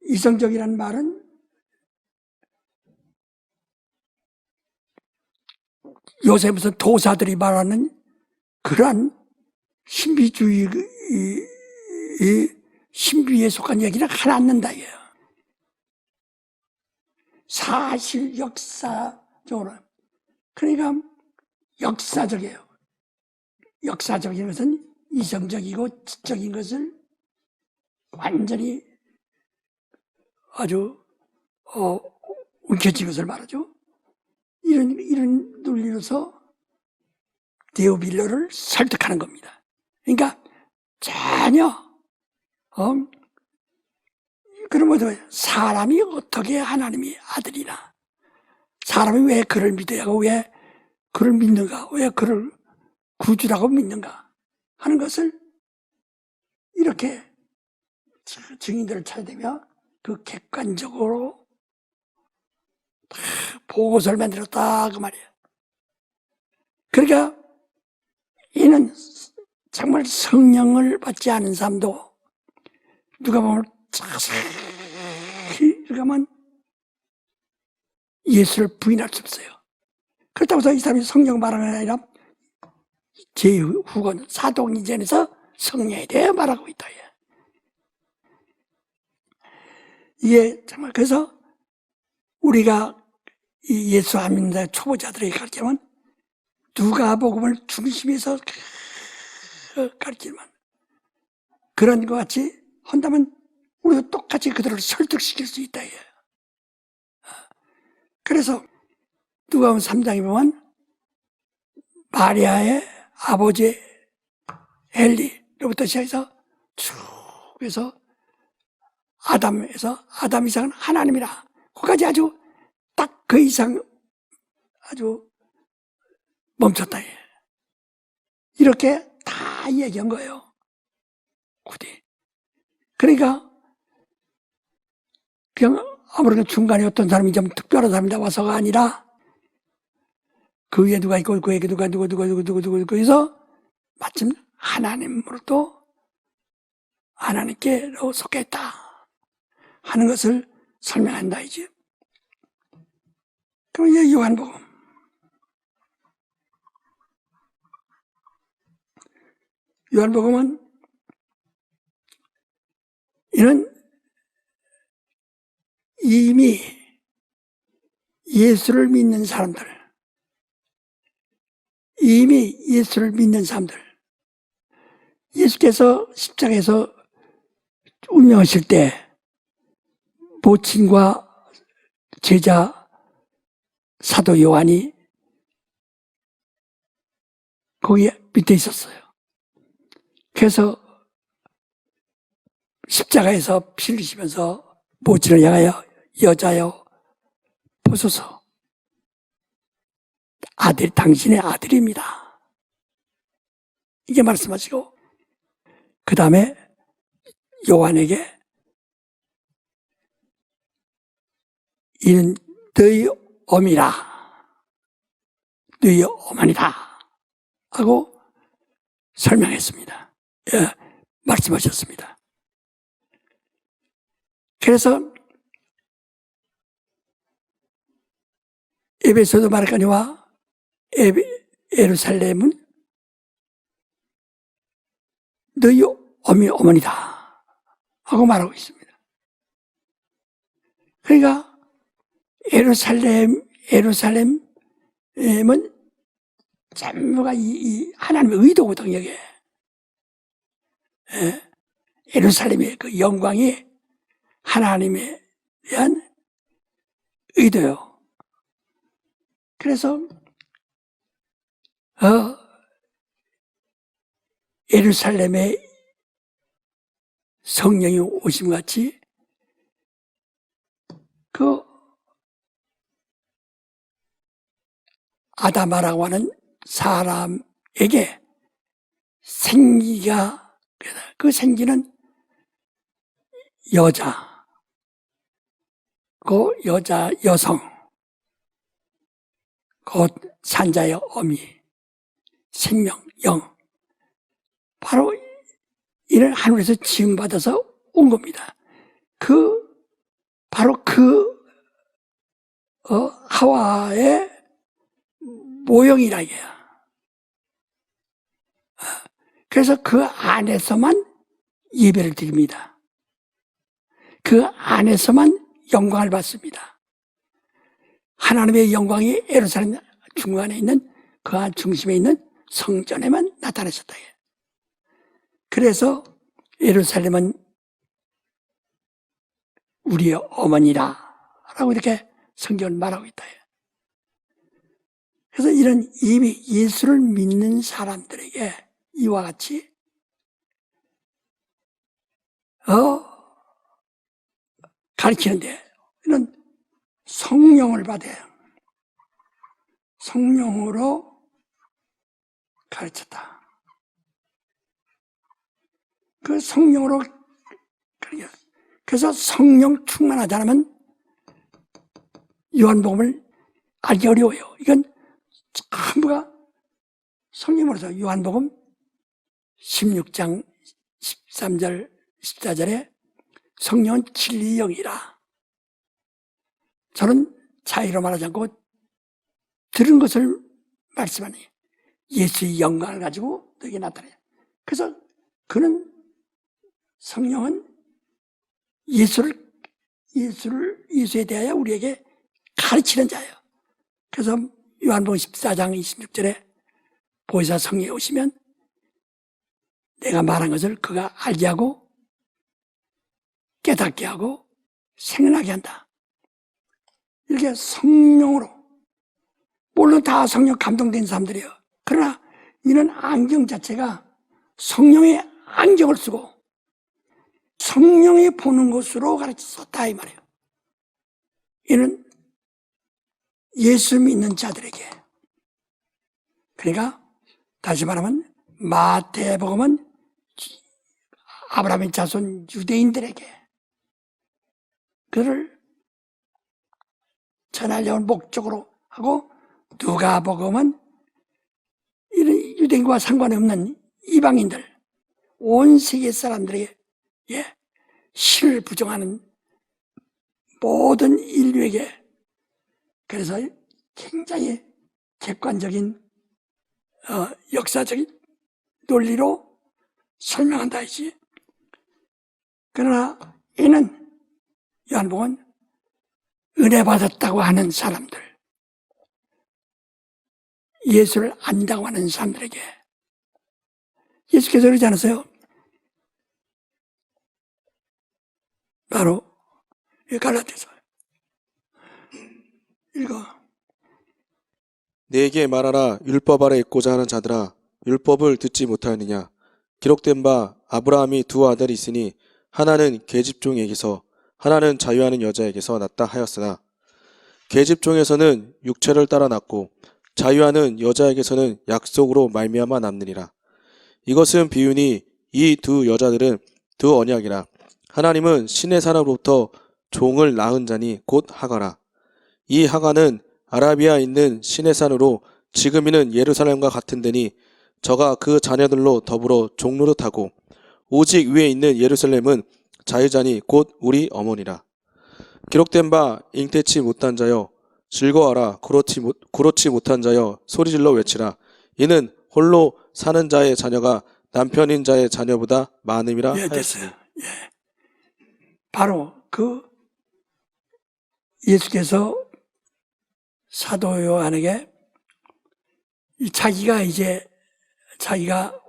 이성적이라는 말은 요새 무슨 도사들이 말하는 그러한 신비에 속한 얘기는 하나 안 는다 이거예요. 사실 역사적으로. 그러니까 역사적이에요. 역사적인 것은 이성적이고 지적인 것을 완전히 아주 움켜쥔 것을 말하죠. 이런 논리로서 데오빌러를 설득하는 겁니다. 그러니까 전혀 그러면 사람이 어떻게 하나님의 아들이나 사람이 왜 그를 믿어야 하고 왜 그를 믿는가, 왜 그를 구주라고 믿는가 하는 것을 이렇게 증인들을 찾아내며 그 객관적으로 다 보고서를 만들었다 그 말이에요. 그러니까 이는 정말 성령을 받지 않은 사람도 누가 보면 자세히 읽으면 예수를 부인할 수 없어요. 그렇다고 해서 이 사람이 성령 말하는 게 아니라 제 후건 사도행전에서 성령에 대해 말하고 있다. 이게 정말 그래서 우리가 이 예수 안 믿는 초보자들에게 가르치면 누가복음을 중심에서 가르치면 그런 것 같이 한다면 우리도 똑같이 그들을 설득시킬 수 있다. 그래서 누가복음 3장에 보면 마리아의 아버지 엘리로부터 시작해서 쭉 해서 아담 이상은 하나님이라 거기까지 아주 딱 그 이상 아주 멈췄다. 이렇게 다 얘기한 거예요. 굳이. 그러니까 그냥 아무래도 중간에 어떤 사람이 좀 특별한 사람이 나와서가 아니라 그 위에 누가 있고 그 위에 누가 해서 마침 하나님으로부터 하나님께로 속했다 하는 것을 설명한다 이제. 그럼 이제 요한복음은 이는 이미 예수를 믿는 사람들, 예수께서 십자가에서 운명하실 때 모친과 제자 사도 요한이 거기 밑에 있었어요. 그래서 십자가에서 피 흘리시면서 모친을 향하여 여자여 보소서, 당신의 아들입니다. 이게 말씀하시고 그 다음에 요한에게 이는 너희 어미라, 너희 어머니다 하고 설명했습니다. 말씀하셨습니다. 그래서 에베소도 말하거니와 예루살렘은 너희 어머니다 하고 말하고 있습니다. 그러니까 예루살렘은 전부가 이 하나님의 의도거든요. 이게. 예루살렘의 그 영광이 하나님에 대한 의도요. 그래서 예루살렘에 성령이 오심 같이 그 아담아라고 하는 사람에게 생기가 그 생기는 여자, 그 여자, 여성, 곧 산자의 어미, 생명, 영. 바로 이를 하늘에서 지음받아서 온 겁니다. 바로 하와의 모형이라 이게야. 그래서 그 안에서만 예배를 드립니다. 그 안에서만 영광을 받습니다. 하나님의 영광이 예루살렘 중간에 있는 그 안 중심에 있는 성전에만 나타나셨다. 그래서 예루살렘은 우리의 어머니라 라고 이렇게 성경은 말하고 있다. 그래서 이런 이미 예수를 믿는 사람들에게 이와 같이 가르치는데 이런 성령을 받아요. 성령으로 가르쳤다. 그 성령으로 그래서 성령 충만하지 않으면 요한복음을 알기 어려워요. 이건 전부가 성령으로서 요한복음 16장 13절 14절에 성령은 진리의 영이라. 저는 자의로 말하지 않고 들은 것을 말씀하니 예수의 영광을 가지고 너에게 나타나요. 그래서 그는 성령은 예수에 대하여 우리에게 가르치는 자예요. 그래서 요한복음 14장 26절에 보혜사 성령이 오시면 내가 말한 것을 그가 알게 하고 깨닫게 하고 생각나게 한다. 이렇게 성령으로, 물론 다 성령 감동된 사람들이에요. 그러나 이는 안경 자체가 성령의 안경을 쓰고 성령이 보는 것으로 가르쳤다 이 말이에요. 이는 예수 믿는 자들에게. 그러니까 다시 말하면 마태복음은 아브라함의 자손 유대인들에게 그를 전하려는 목적으로 하고, 누가복음은 이런 유대인과 상관이 없는 이방인들, 온 세계 사람들에게 신을 부정하는 모든 인류에게, 그래서 굉장히 객관적인 역사적인 논리로 설명한다 이지. 그러나 이는 요한복음은 은혜 받았다고 하는 사람들, 예수를 안다고 하는 사람들에게, 예수께서 그러지 않았어요? 바로 갈라디아서 읽어. 내게 말하라. 율법 아래 있고자 하는 자들아, 율법을 듣지 못하였느냐? 기록된 바 아브라함이 두 아들이 있으니 하나는 계집종에게서 하나는 자유하는 여자에게서 났다 하였으나 계집종에서는 육체를 따라 났고 자유하는 여자에게서는 약속으로 말미암아 남느니라. 이것은 비유니 이 두 여자들은 두 언약이라. 하나님은 신의 사람으로부터 종을 낳은 자니 곧 하가라. 이 하가는 아라비아에 있는 신의 산으로 지금 있는 예루살렘과 같은 데니 저가 그 자녀들로 더불어 종노릇하고 오직 위에 있는 예루살렘은 자유자니 곧 우리 어머니라. 기록된 바 잉태치 못한 자여 즐거워하라. 그렇지 못한 자여 소리질러 외치라. 이는 홀로 사는 자의 자녀가 남편인 자의 자녀보다 많음이라 하였으니. 됐어요. 바로 예수께서 사도 요한에게 자기가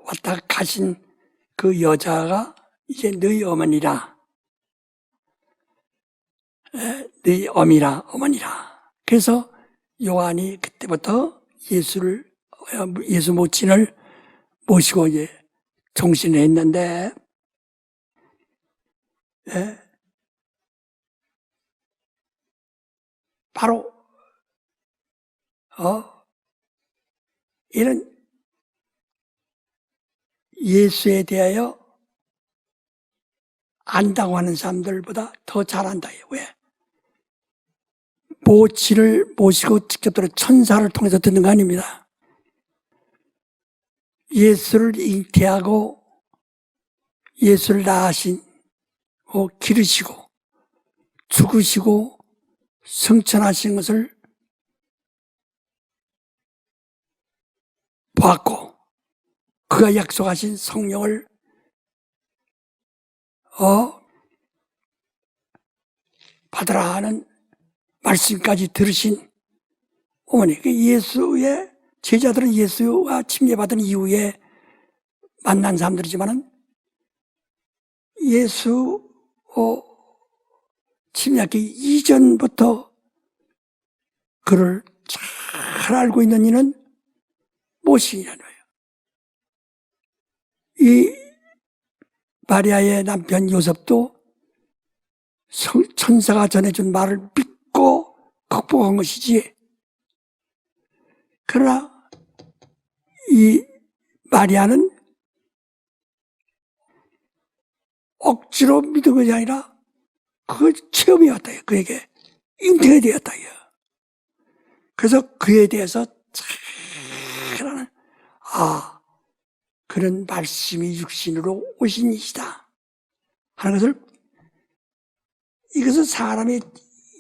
왔다 가신 그 여자가 이제 너희 어머니라, 너희 어머니라. 그래서 요한이 그때부터 예수 모친을 모시고 이제 종신을 했는데, 바로 이는 예수에 대하여 안다고 하는 사람들보다 더 잘한다. 왜? 모치를 모시고 직접 들어 천사를 통해서 듣는 거 아닙니다. 예수를 잉태하고 예수를 낳으신, 기르시고 죽으시고 성천하신 것을 보았고 그가 약속하신 성령을 받으라 하는 말씀까지 들으신 어머니. 예수의 제자들은 예수와 침례받은 이후에 만난 사람들이지만은 예수 침례하기 이전부터 그를 잘 알고 있는 이는 모신이라는 거예요. 이 마리아의 남편 요셉도 천사가 전해준 말을 믿고 극복한 것이지. 그러나 이 마리아는 억지로 믿은 것이 아니라 그 체험이 왔다. 그에게 잉태가 되었다. 그래서 그에 대해서 잘 아는, 그런 말씀이 육신으로 오신 이시다 하는 것을, 이것은 사람의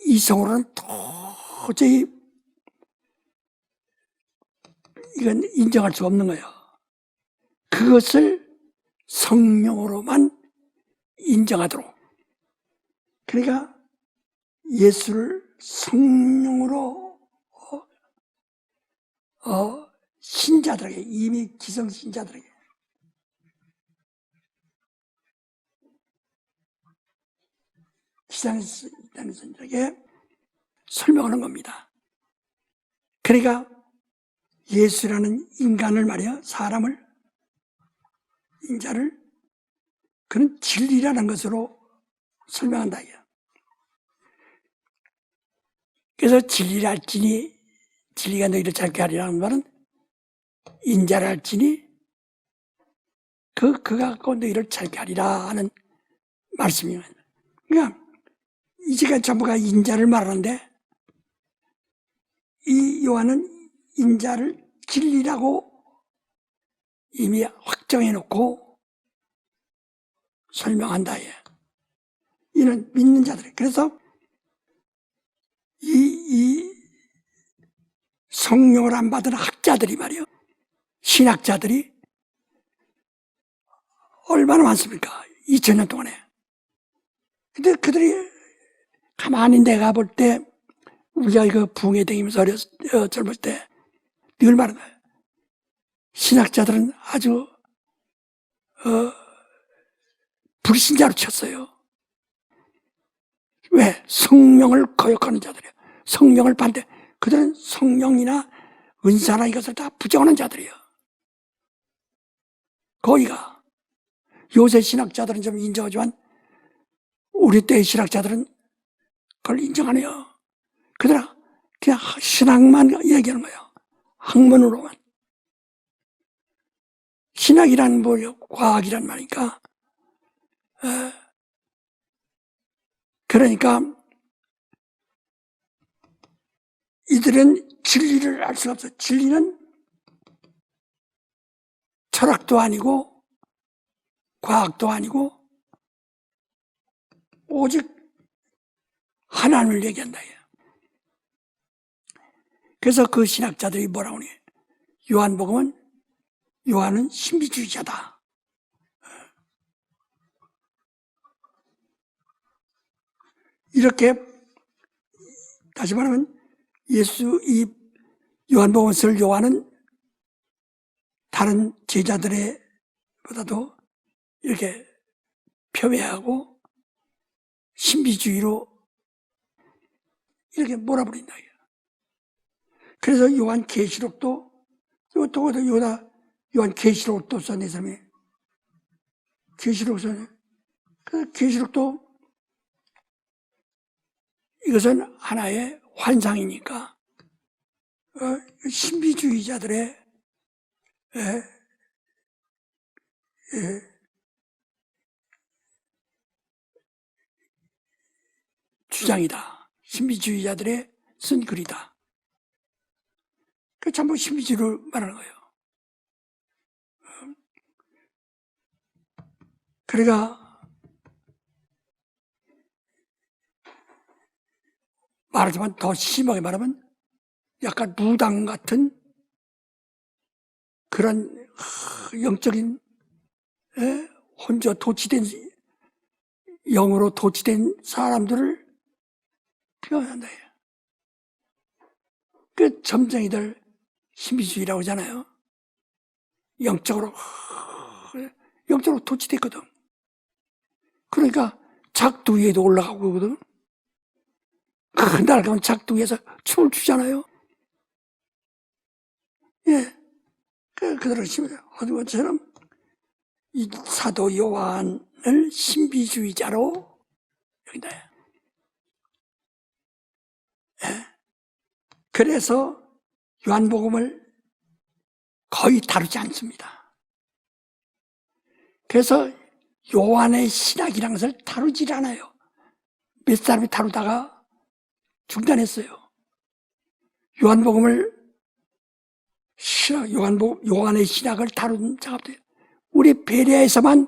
이성으로는 도저히 이건 인정할 수 없는 거예요. 그것을 성령으로만 인정하도록. 그러니까 예수를 성령으로 신자들에게, 이미 기성 신자들에게 기상신자들에게 설명하는 겁니다. 그러니까 예수라는 인간을 말이야, 사람을, 인자를 그런 진리라는 것으로 설명한다. 그래서 진리를 알지니 진리가 너희를 자유케 하리라는 말은 인자를 알지니 그가 갖고 너희를 자유케 하리라 하는 말씀이에요. 그러니까 이제가 전부가 인자를 말하는데 이 요한은 인자를 진리라고 이미 확정해 놓고 설명한다. 이는 믿는 자들이. 그래서 이 성령을 안 받은 학자들이 말이요, 신학자들이 얼마나 많습니까? 2000년 동안에. 근데 그들이 가만히 내가 볼 때, 우리가 이거 붕에 댕기면서 젊을 때 늘 말하는 거예요. 신학자들은 아주 불신자로 쳤어요. 왜? 성령을 거역하는 자들이에요. 성령을 반대. 그들은 성령이나 은사나 이것을 다 부정하는 자들이에요. 거의가. 요새 신학자들은 좀 인정하지만 우리 때의 신학자들은 그걸 인정 안 해요. 그들은 그냥 신학만 얘기하는 거예요. 학문으로만. 신학이란 뭐예요? 과학이란 말이니까. 그러니까 이들은 진리를 알 수가 없어요. 진리는 철학도 아니고 과학도 아니고 오직 하나님을 얘기한다. 그래서 그 신학자들이 뭐라고 하니? 요한은 신비주의자다. 이렇게 다시 말하면 이 요한복음을 쓸 요한은 다른 제자들의 보다도 이렇게 표배하고 신비주의로 이렇게 몰아버린다. 그래서 요한 계시록도 요한 계시록도 써낸 사람이 계시록 써내. 그 계시록도 이것은 하나의 환상이니까 신비주의자들의 주장이다. 신비주의자들의 쓴 글이다. 그 전부 신비주의를 말하는 거예요. 그러니까 말하지만 더 심하게 말하면 약간 무당 같은 그런 영적인 혼자 도취된 영으로 도취된 사람들을 표현한다. 그 점쟁이들 신비주의라고 하잖아요. 영적으로 도취됐거든. 그러니까 작두위에도 올라가고 그러거든. 그날 가면 작두위에서 춤을 추잖아요. 예. 그들은 어느 것처럼 이 사도 요한을 신비주의자로 여긴다. 예. 그래서 요한복음을 거의 다루지 않습니다. 그래서 요한의 신학이라는 것을 다루질 않아요. 몇 사람이 다루다가 중단했어요. 요한복음을 요한의 신학을 다룬 자가 없대요. 우리 베레아에서만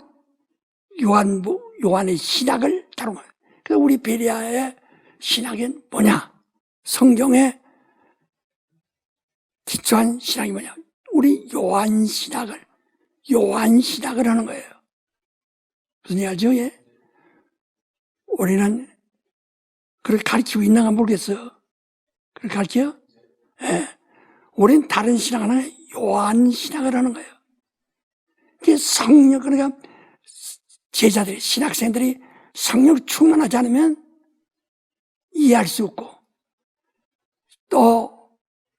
요한의 신학을 다룬 거예요. 그래서 우리 베레아의 신학은 뭐냐? 성경에 기초한 신학이 뭐냐? 우리 요한 신학을 하는 거예요. 무슨 얘기 알죠? 예? 우리는 그렇게 가르치고 있는가 모르겠어요. 그렇게 가르쳐요? 예. 우리는 다른 신학을 하는 요한 신학을 하는 거예요. 그게 성령, 그러니까 제자들이, 신학생들이 성령 충만하지 않으면 이해할 수 없고, 또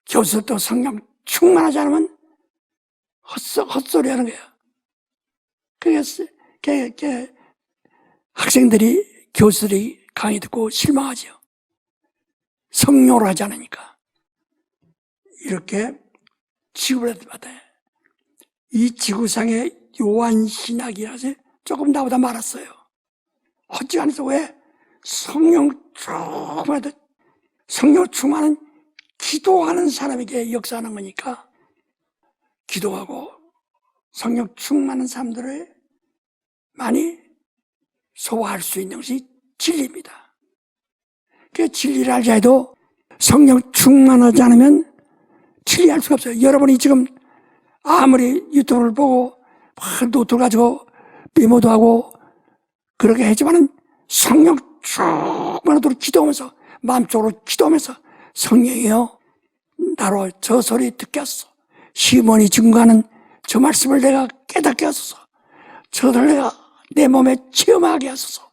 교수도 성령 충만하지 않으면 헛소리 하는 거예요. 그래서 학생들이, 교수들이 강의 듣고 실망하죠. 성령으로 하지 않으니까. 이렇게 취급을 받아요. 이 지구상의 요한신학이라서 조금 나보다 많았어요. 어찌간해서 왜 성령 충만은 기도하는 사람에게 역사하는 거니까 기도하고 성령 충만한 사람들을 많이 소화할 수 있는 것이 진리입니다. 그 진리를 알자 해도 성령 충만하지 않으면 진리할 수가 없어요. 여러분이 지금 아무리 유튜브를 보고 노트를 가지고 메모도 하고 그렇게 했지만은 성령 충만하도록 기도하면서 마음속으로 기도하면서 성령이여 나로 저 소리 듣게 하소서. 시몬이 증거하는 저 말씀을 내가 깨닫게 하소서. 저들 내가 내 몸에 체험하게 하소서.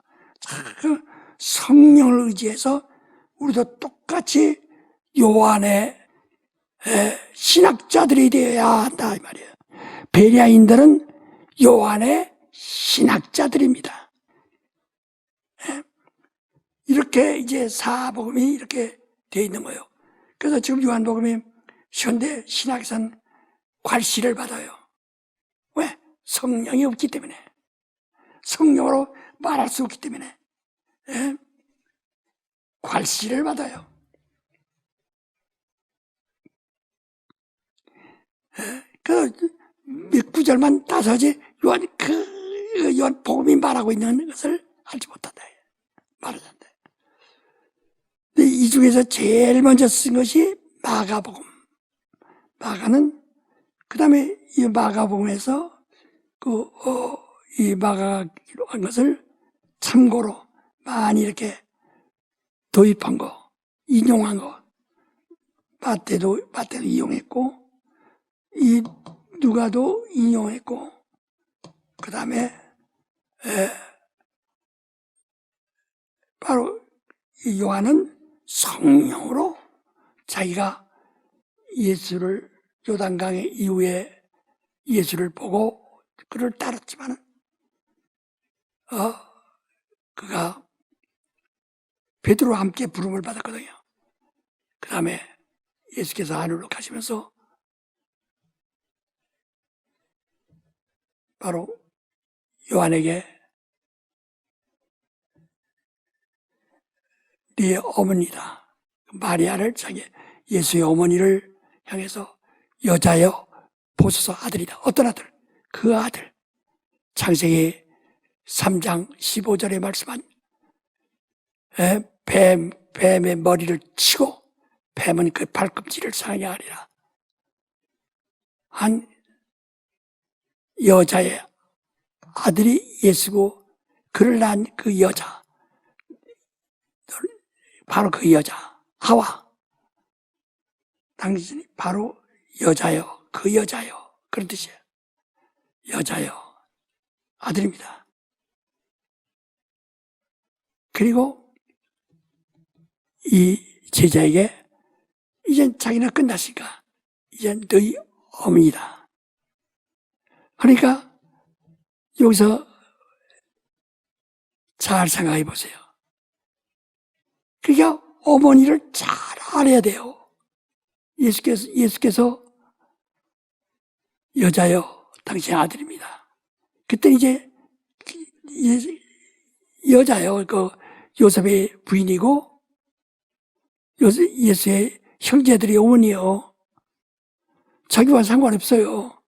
그 성령을 의지해서 우리도 똑같이 요한의 신학자들이 되어야 한다 이 말이에요. 베레아인들은 요한의 신학자들입니다. 이렇게 이제 사복음이 이렇게 되어 있는 거예요. 그래서 지금 요한복음이 현대 신학에서는 괄시를 받아요. 왜? 성령이 없기 때문에. 성령으로 말할 수 없기 때문에. 괄시를 받아요. 몇 구절만 따서지 요한 복음이 말하고 있는 것을 알지 못한다. 말하는데. 이 중에서 제일 먼저 쓴 것이 마가복음. 마가는 그 다음에 이 마가복음에서 이 마가로 한 것을 참고로 많이 이렇게 도입한 거, 인용한 거. 마태도 이용했고, 이 누가도 인용했고, 그 다음에 바로 이 요한은 성령으로 자기가 예수를 요단강의 이후에 예수를 보고 그를 따랐지만 그가 베드로와 함께 부름을 받았거든요. 그 다음에 예수께서 하늘로 가시면서 바로 요한에게 네 어머니다. 마리아를 자기 예수의 어머니를 향해서 여자여 보소서 아들이다. 어떤 아들? 그 아들. 창세기 3장 15절에 말씀한 뱀의 머리를 치고 뱀은 그 발꿈치를 상하게 하리라. 한 여자의 아들이 예수고 그를 낳은 그 여자, 바로 그 여자 하와, 당신이 바로 여자요, 그 여자요, 그런 뜻이에요. 여자요, 아들입니다. 그리고 이 제자에게 이젠 자기는 끝났으니까 이젠 너희 어머니다. 그러니까 여기서 잘 생각해 보세요. 그러니까 어머니를 잘 알아야 돼요. 예수께서 여자여 당신의 아들입니다. 그때 이제 여자요, 그 요셉의 부인이고 예수의 형제들이 어머니요. 자기와 상관없어요.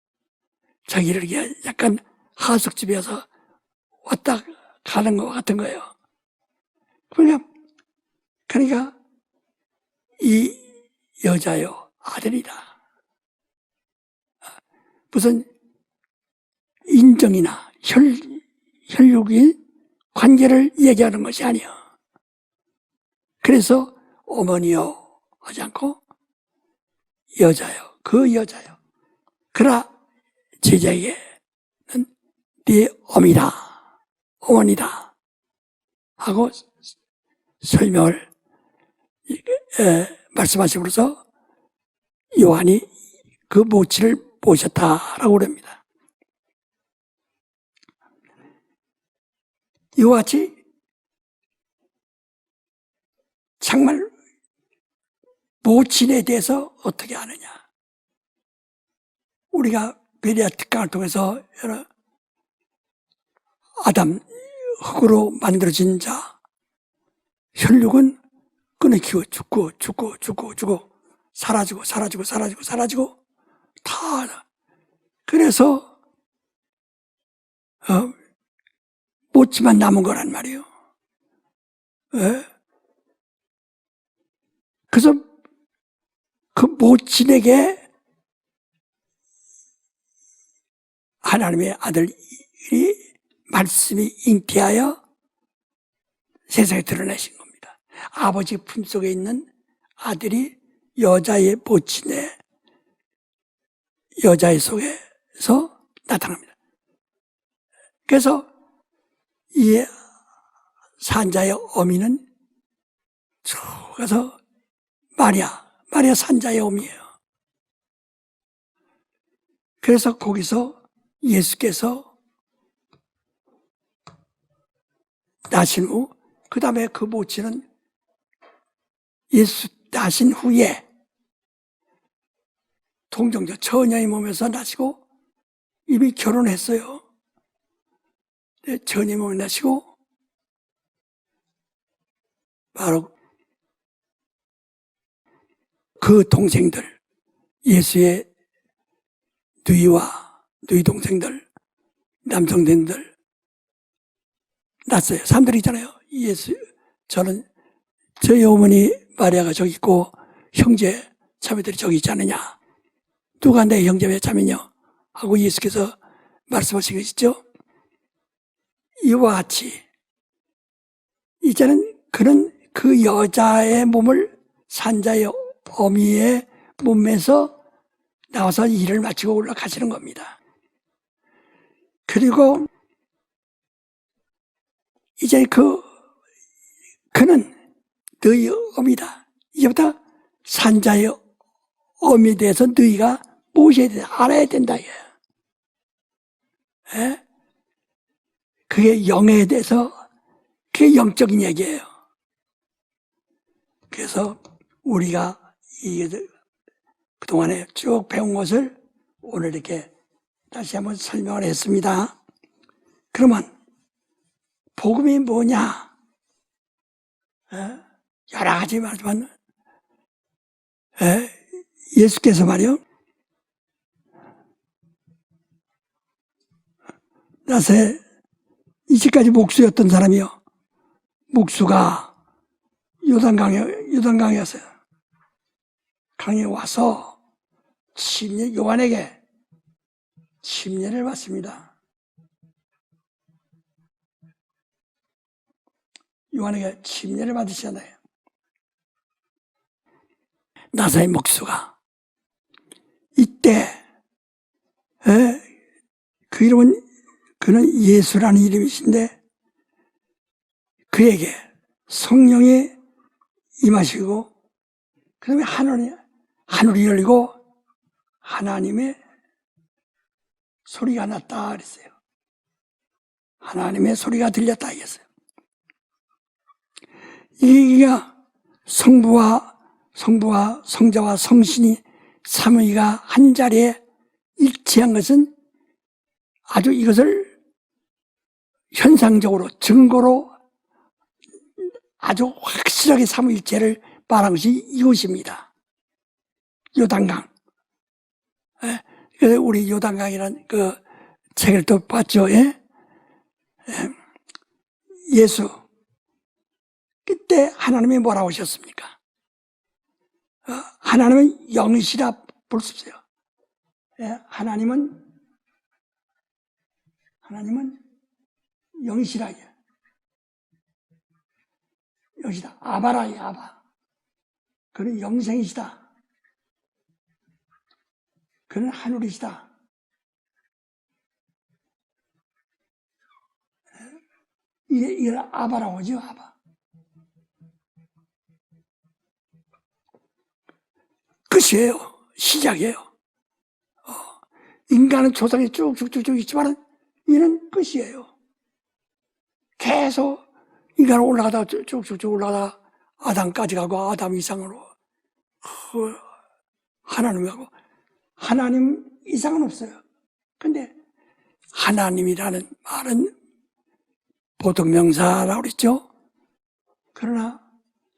자기를 약간 하숙집에 와서 왔다 가는 것 같은 거예요. 그러니까 이 여자요 아들이다. 무슨 인정이나 혈육의 관계를 얘기하는 것이 아니요. 그래서 어머니요 하지 않고 여자요, 그 여자요. 그러나 제자에게는 네 어미다, 어머니다 하고 설명을 말씀하심으로써 요한이 그 모친을 모셨다라고 그럽니다. 이와 같이 정말 모친에 대해서 어떻게 아느냐. 우리가 베레아 특강을 통해서 여러 아담 흙으로 만들어진 자 혈육은 끊어키고 죽고 사라지고 다 그래서 모치만 남은 거란 말이에요. 그래서 그 모친에게 하나님의 아들이 말씀이 잉태하여 세상에 드러내신 겁니다. 아버지 품속에 있는 아들이 여자의 모친의 여자의 속에서 나타납니다. 그래서 이 산자의 어미는 쭉 가서 마리아 산자의 어미예요. 그래서 거기서 예수께서 나신 후, 그 다음에 그 모친은 예수 나신 후에 동정녀 처녀의 몸에서 나시고 이미 결혼했어요. 처녀의 몸에 나시고 바로 그 동생들, 예수의 누이와 누이 동생들, 남동생들 낳았어요. 사람들이잖아요. 저희 어머니 마리아가 저기 있고 형제 자매들이 저기 있지 않느냐. 누가 내 형제 자매냐 하고 예수께서 말씀하신 것이죠. 이와 같이 이제는 그는 그 여자의 몸을 산자의 어미의 몸에서 나와서 일을 마치고 올라가시는 겁니다. 그리고 이제 그는 너희 어미다. 이제부터 산자의 어미에 대해서 너희가 모셔야 된다, 알아야 된다. 그게 영에 대해서 그게 영적인 얘기예요. 그래서 우리가 그동안에 쭉 배운 것을 오늘 이렇게 다시 한번 설명을 했습니다. 그러면 복음이 뭐냐? 여러 가지 말하지만, 예수께서 말이요, 나세 이제까지 목수였던 사람이요, 목수가 요단강에서 강에 와서 요한에게 침례를 받습니다. 요한에게 침례를 받으시잖아요. 나사의 목수가 이때 그 이름은 그는 예수라는 이름이신데 그에게 성령이 임하시고 그 다음에 하늘이 열리고 하나님의 소리가 났다 그랬어요. 하나님의 소리가 들렸다 했어요. 이게 성부와 성자와 성신이 삼위가 한 자리에 일치한 것은 아주 이것을 현상적으로 증거로 아주 확실하게 삼위일체를 말한 것이 이것입니다. 요단강. 그래서 우리 요단강이라는 그 책을 또 봤죠. 예수. 그때 하나님이 뭐라고 하셨습니까? 하나님은 영이시라 볼 수 없어요. 하나님은 영이시라. 영이시다. 아바라, 아바. 그는 영생이시다. 그는 하늘이시다. 이게 아바라고 하죠, 아바. 끝이에요. 시작이에요. 인간은 조상이 쭉쭉쭉쭉 있지만 이는 끝이에요. 계속 인간은 올라가다가 쭉쭉쭉 올라가다가 아담까지 가고 아담 이상으로 하나님하고 하나님 이상은 없어요. 근데 하나님이라는 말은 보통명사라고 그랬죠. 그러나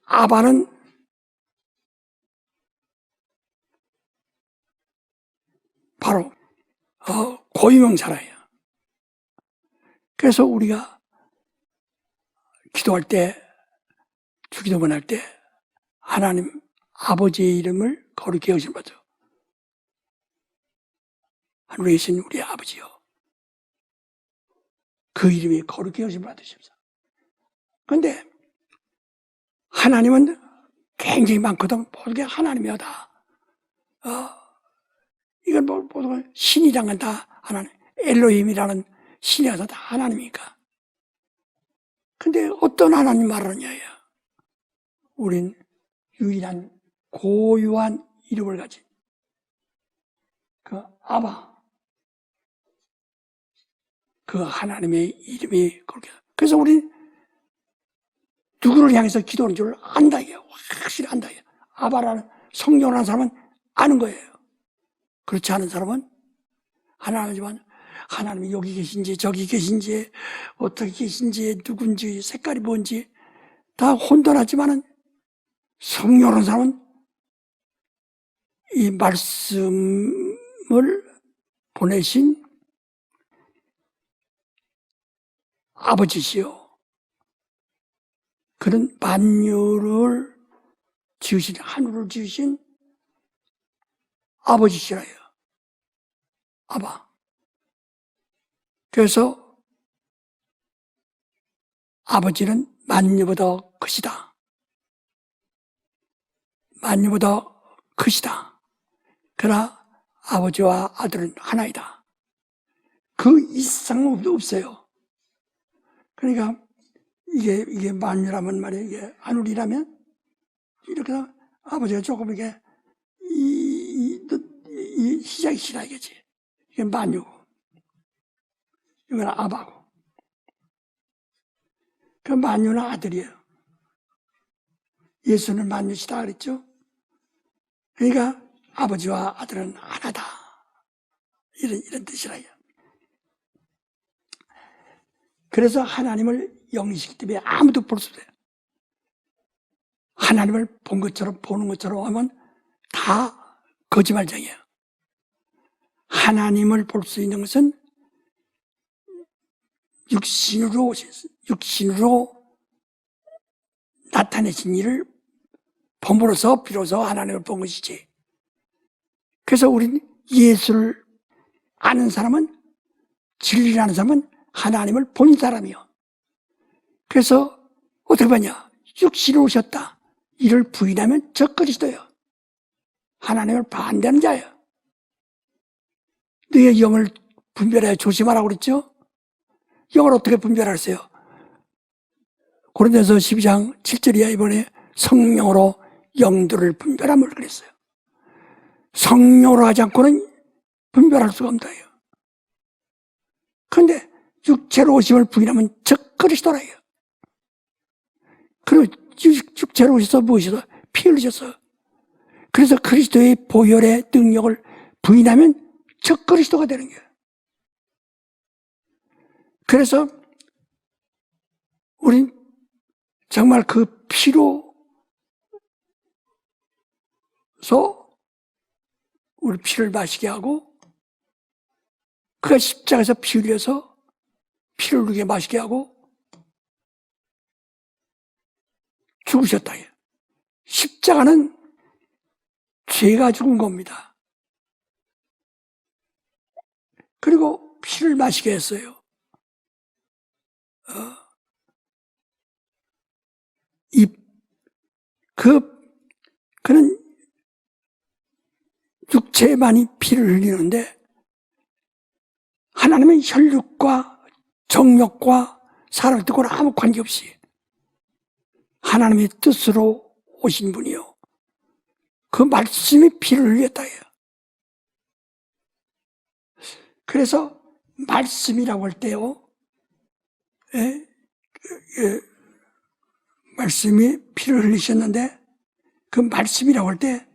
아바는 바로 고유명사라요. 그래서 우리가 기도할 때, 주기도문 할 때 하나님 아버지의 이름을 거룩히 여기신 거죠. 하늘에 계신 우리 아버지요. 그 이름이 거룩히 여기신 받으십시오. 그런데 하나님은 굉장히 많거든. 모든 게 하나님이야 다. 이건 모든 신이란 건 다 하나님. 엘로힘이라는 신이 와서 다 하나님이니까. 근데 어떤 하나님 말하느냐예요. 우린 유일한 고유한 이름을 가진 그 아바. 그 하나님의 이름이 그렇게. 그래서 우리 누구를 향해서 기도하는 줄 안다 이게요. 확실히 안다 이게요. 아바라는 성령을 하는 사람은 아는 거예요. 그렇지 않은 사람은 하나님은 하나님이 여기 계신지 저기 계신지 어떻게 계신지 누군지 색깔이 뭔지 다 혼돈하지만은 성령을 하는 사람은 이 말씀을 보내신 아버지시요. 그는 만유를 지으신, 하늘을 지으신 아버지시라요. 아바. 그래서 아버지는 만유보다 크시다. 만유보다 크시다. 그러나 아버지와 아들은 하나이다. 그 이상은 없어요. 그러니까 이게 만유라면 말이에요. 이게 하늘이라면 이렇게 아버지가 조금 이게 이 시작이 시라 이거지. 이게 만유고 이건 아바고. 그 만유는 아들이에요. 예수는 만유시다 그랬죠. 그러니까 아버지와 아들은 하나다. 이런 뜻이라요. 그래서 하나님을 영이시기 때문에 아무도 볼 수 없어요. 하나님을 본 것처럼 보는 것처럼 하면 다 거짓말쟁이에요. 하나님을 볼 수 있는 것은 육신으로 나타내신 일을 봄으로써 비로소 하나님을 본 것이지. 그래서 우리는 예수를 아는 사람은, 진리를 아는 사람은 하나님을 본 사람이요. 그래서 어떻게 보냐, 육신으로 오셨다, 이를 부인하면 저 그리스도요, 하나님을 반대하는 자예요. 너의 영을 분별해 조심하라고 그랬죠. 영을 어떻게 분별하세요? 고린도서 12장 7절 이하 이번에 성령으로 영들을 분별함을 그랬어요. 성령으로 하지 않고는 분별할 수가 없다. 그런데 육체로 오심을 부인하면 적 그리스도라요. 그리고 육체로 오셔서 무엇이서 피 흘리셨어요. 그래서 그리스도의 보혈의 능력을 부인하면 적 그리스도가 되는 거예요. 그래서 우린 정말 그 피로서 우리 피를 마시게 하고, 그가 십자가에서 피 흘려서 피를 우리에게 마시게 하고 죽으셨다. 십자가는 죄가 죽은 겁니다. 그리고 피를 마시게 했어요. 그는 육체만이 피를 흘리는데 하나님은 혈육과 정욕과 사람의 뜻과는 아무 관계없이 하나님의 뜻으로 오신 분이요, 그 말씀이 피를 흘렸다 해요. 그래서 말씀이라고 할 때요, 말씀이 피를 흘리셨는데, 그 말씀이라고 할 때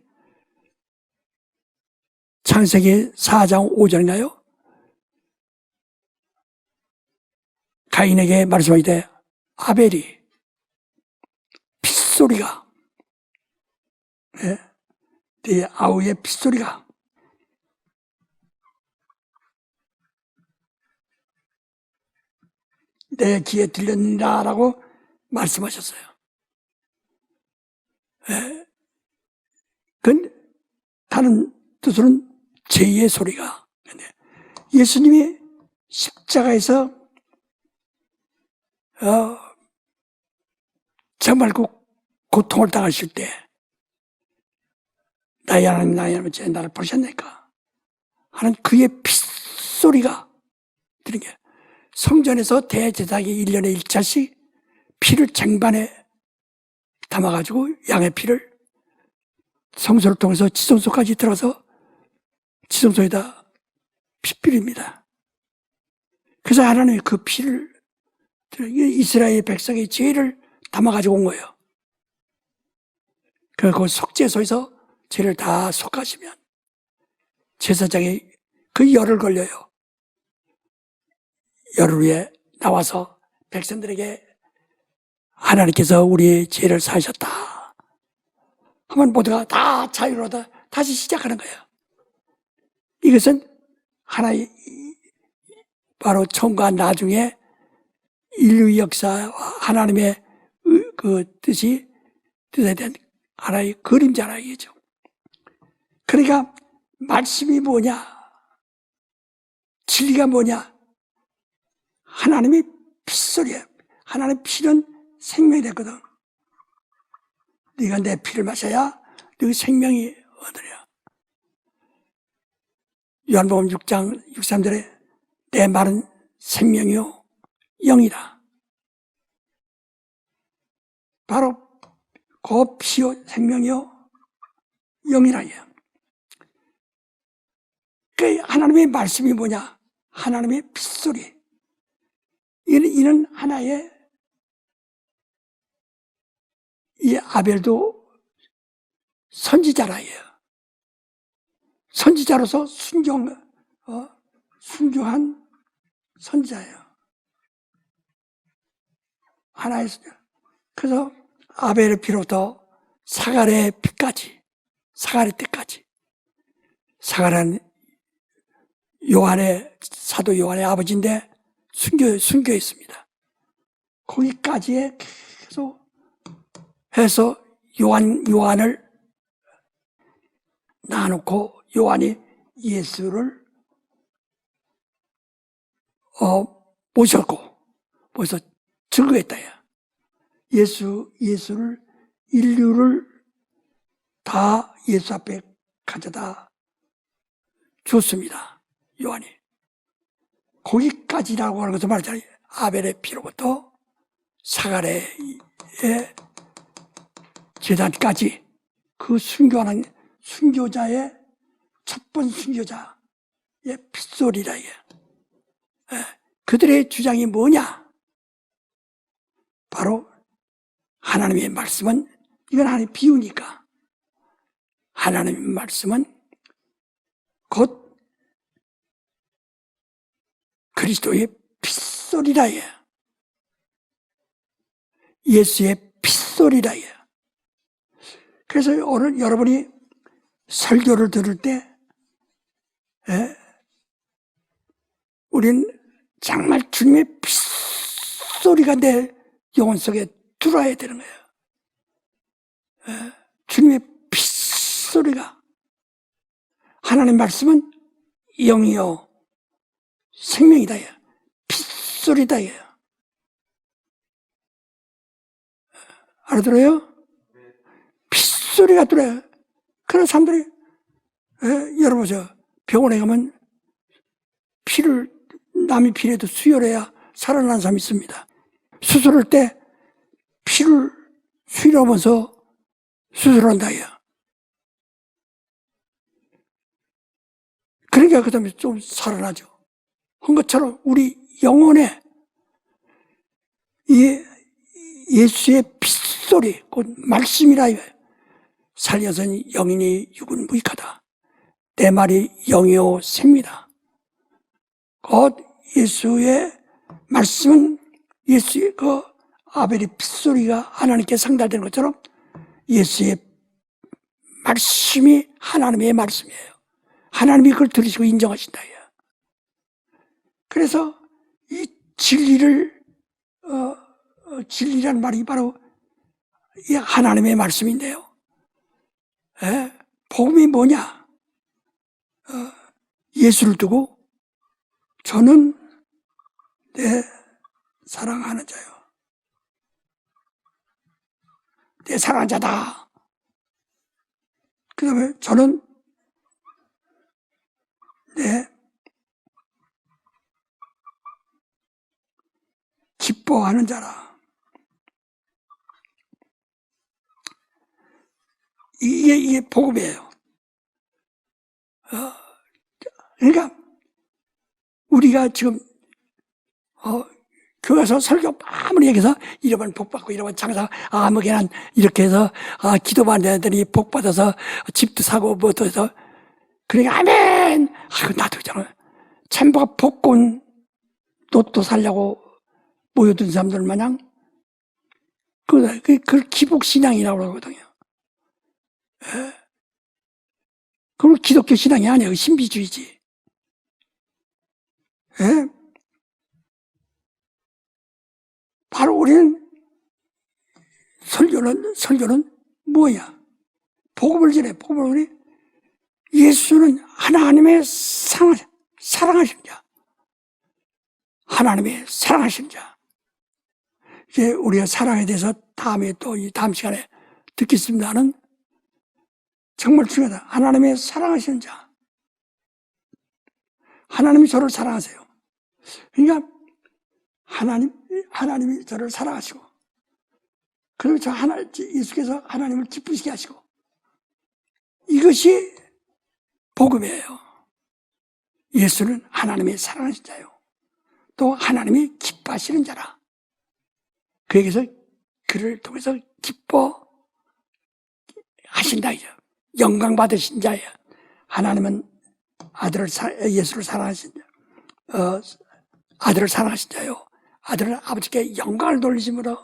창세기 4장 5절인가요? 가인에게 말씀하시되 아벨이 핏소리가, 네 아우의 핏소리가 내 귀에 들렸느니라라고 말씀하셨어요. 그건 다른 뜻으로는 제2의 소리가, 예수님이 십자가에서 정말 그 고통을 당하실 때 나의 하나님 나의 하나님 제 나를 버리셨나이까 하는 그의 핏소리가 들은 게, 성전에서 대제사장이 1년에 1차씩 피를 쟁반에 담아가지고 양의 피를 성소를 통해서 지성소까지 들어가서 지성소에다 핏비립니다. 그래서 하나님이 그 피를, 이스라엘 백성의 죄를 담아가지고 온 거예요. 그 속죄소에서 죄를 다 속하시면 제사장이 그 열을 걸려요. 열을 위해 나와서 백성들에게 하나님께서 우리의 죄를 사하셨다 하면 모두가 다 자유로 얻어 다시 시작하는 거예요. 이것은 하나의 바로 처음과 나중에 인류 역사와 하나님의 그 뜻에 대한 하나의 그림자라 이거죠. 그러니까 말씀이 뭐냐, 진리가 뭐냐, 하나님이 핏소리야. 하나님의 피는 생명이 됐거든. 네가 내 피를 마셔야 네 생명이 얻으랴. 요한복음 6장 63절에 내 말은 생명이요 영이다. 바로 그 피요 생명이요 영이라요. 그 하나님의 말씀이 뭐냐, 하나님의 핏소리. 이는 하나의, 이 아벨도 선지자라예요. 선지자로서 순교한 선지자예요. 하나의 선지자. 그래서 아벨의 피로부터 사가랴의 피까지, 사가랴 때까지. 사가랴는 사도 요한의 아버지인데 순교했습니다. 거기까지에 계속 해서 요한을 낳아놓고 요한이 예수를 모셔서 증거했다. 예수를, 인류를 다 예수 앞에 가져다 줬습니다. 요한이. 거기까지라고 하는 것을 말하잖아요. 아벨의 피로부터 사가랴의 제단까지 그 순교하는 순교자의 첫 번 순교자의 핏소리라. 그들의 주장이 뭐냐? 바로 하나님의 말씀은, 이건 하나님의 비유니까, 하나님의 말씀은 곧 그리스도의 핏소리라. 예수의 핏소리라. 그래서 오늘 여러분이 설교를 들을 때 우린 정말 주님의 핏소리가 내 영혼 속에 들어와야 되는 거예요. 주님의 핏소리가. 하나님 말씀은 영이요 생명이다. 핏소리다. 알아들어요? 핏소리가 들어요. 그런 사람들이 여러분 병원에 가면 남이 피라도 수혈해야 살아나는 사람이 있습니다. 수술할 때 피를 수혈하면서 수술한다. 그러니까 그 다음에 좀 살아나죠. 한 것처럼 우리 영혼에 예수의 핏소리, 곧 말씀이라. 살려서는 영이니 육은 무익하다. 내 말이 영이요 생미다. 곧 예수의 말씀은 예수의 그 아벨의 핏소리가 하나님께 상달되는 것처럼 예수의 말씀이 하나님의 말씀이에요. 하나님이 그걸 들으시고 인정하신다. 그래서 이 진리라는 말이 바로 이 하나님의 말씀인데요. 복음이 뭐냐? 예수를 두고 저는 내 사랑하는 자요. 내 사랑하는 자다. 그 다음에 저는 내 기뻐하는 자라. 이게 복음이에요. 그러니까 우리가 지금 교회 가서 설교 아무리 얘기해서 이러면 복받고 이러면 장사 아무개나 이렇게 해서 기도만 해더니 복받아서 집도 사고 뭐도 해서 그러니까 아멘. 나도 있잖아. 참부가 복권 로또 살려고 모여든 사람들 마냥 그걸 기복신앙이라고 그러거든요. 그건 기독교 신앙이 아니에요. 신비주의지. 바로 우리는 설교는 뭐야? 복음을 전해. 복음을 우리 예수는 하나님의 사랑하신 자. 하나님의 사랑하신 자. 이제 우리가 사랑에 대해서 다음에 또 이 다음 시간에 듣겠습니다는 정말 중요하다. 하나님의 사랑하시는 자. 하나님이 저를 사랑하세요. 그러니까 하나님이 저를 사랑하시고, 그리고 예수께서 하나님을 기쁘시게 하시고, 이것이 복음이에요. 예수는 하나님의 사랑하신 자요. 또 하나님이 기뻐하시는 자라. 그에게서 그를 통해서 기뻐하신다. 영광 받으신 자예요. 하나님은 예수를 사랑하신 자, 아들을 사랑하신 자요. 아들은 아버지께 영광을 돌리심으로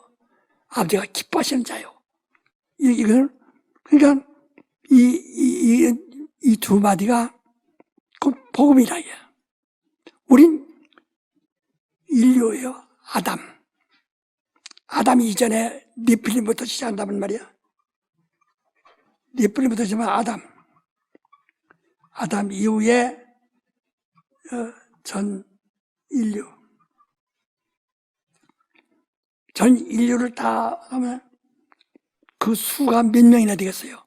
아버지가 기뻐하시는 자요. 이걸 그러니까 이 두 마디가 곧 복음이라 이게. 우린 인류예요. 아담 이전에 네필림부터 시작한다면 말이야. 네필림부터 시작하면 아담 이후에 전 인류를 다 하면 그 수가 몇 명이나 되겠어요?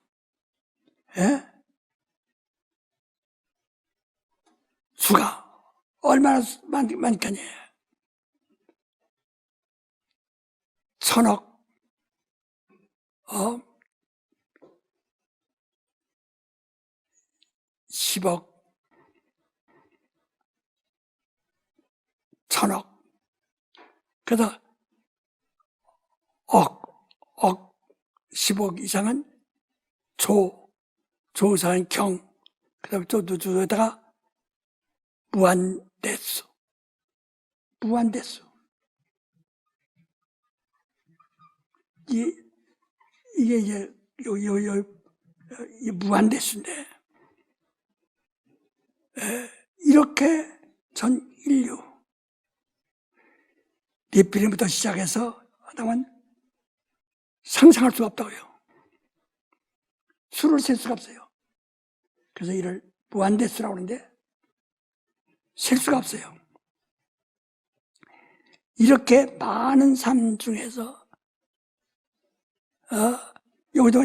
예? 수가 얼마나 많겠니? 1000억, 10억, 1000억, 그래서 억, 10억 이상은 조 이상은 경, 그 다음에 또 누주에다가 무한대수. 이게 이제 이 무한대수인데, 이렇게 전 인류, 네필림부터 시작해서 하다면 상상할 수가 없다고요. 수를 셀 수가 없어요. 그래서 이를 무한대수라고 하는데 셀 수가 없어요. 이렇게 많은 삶 중에서 여기도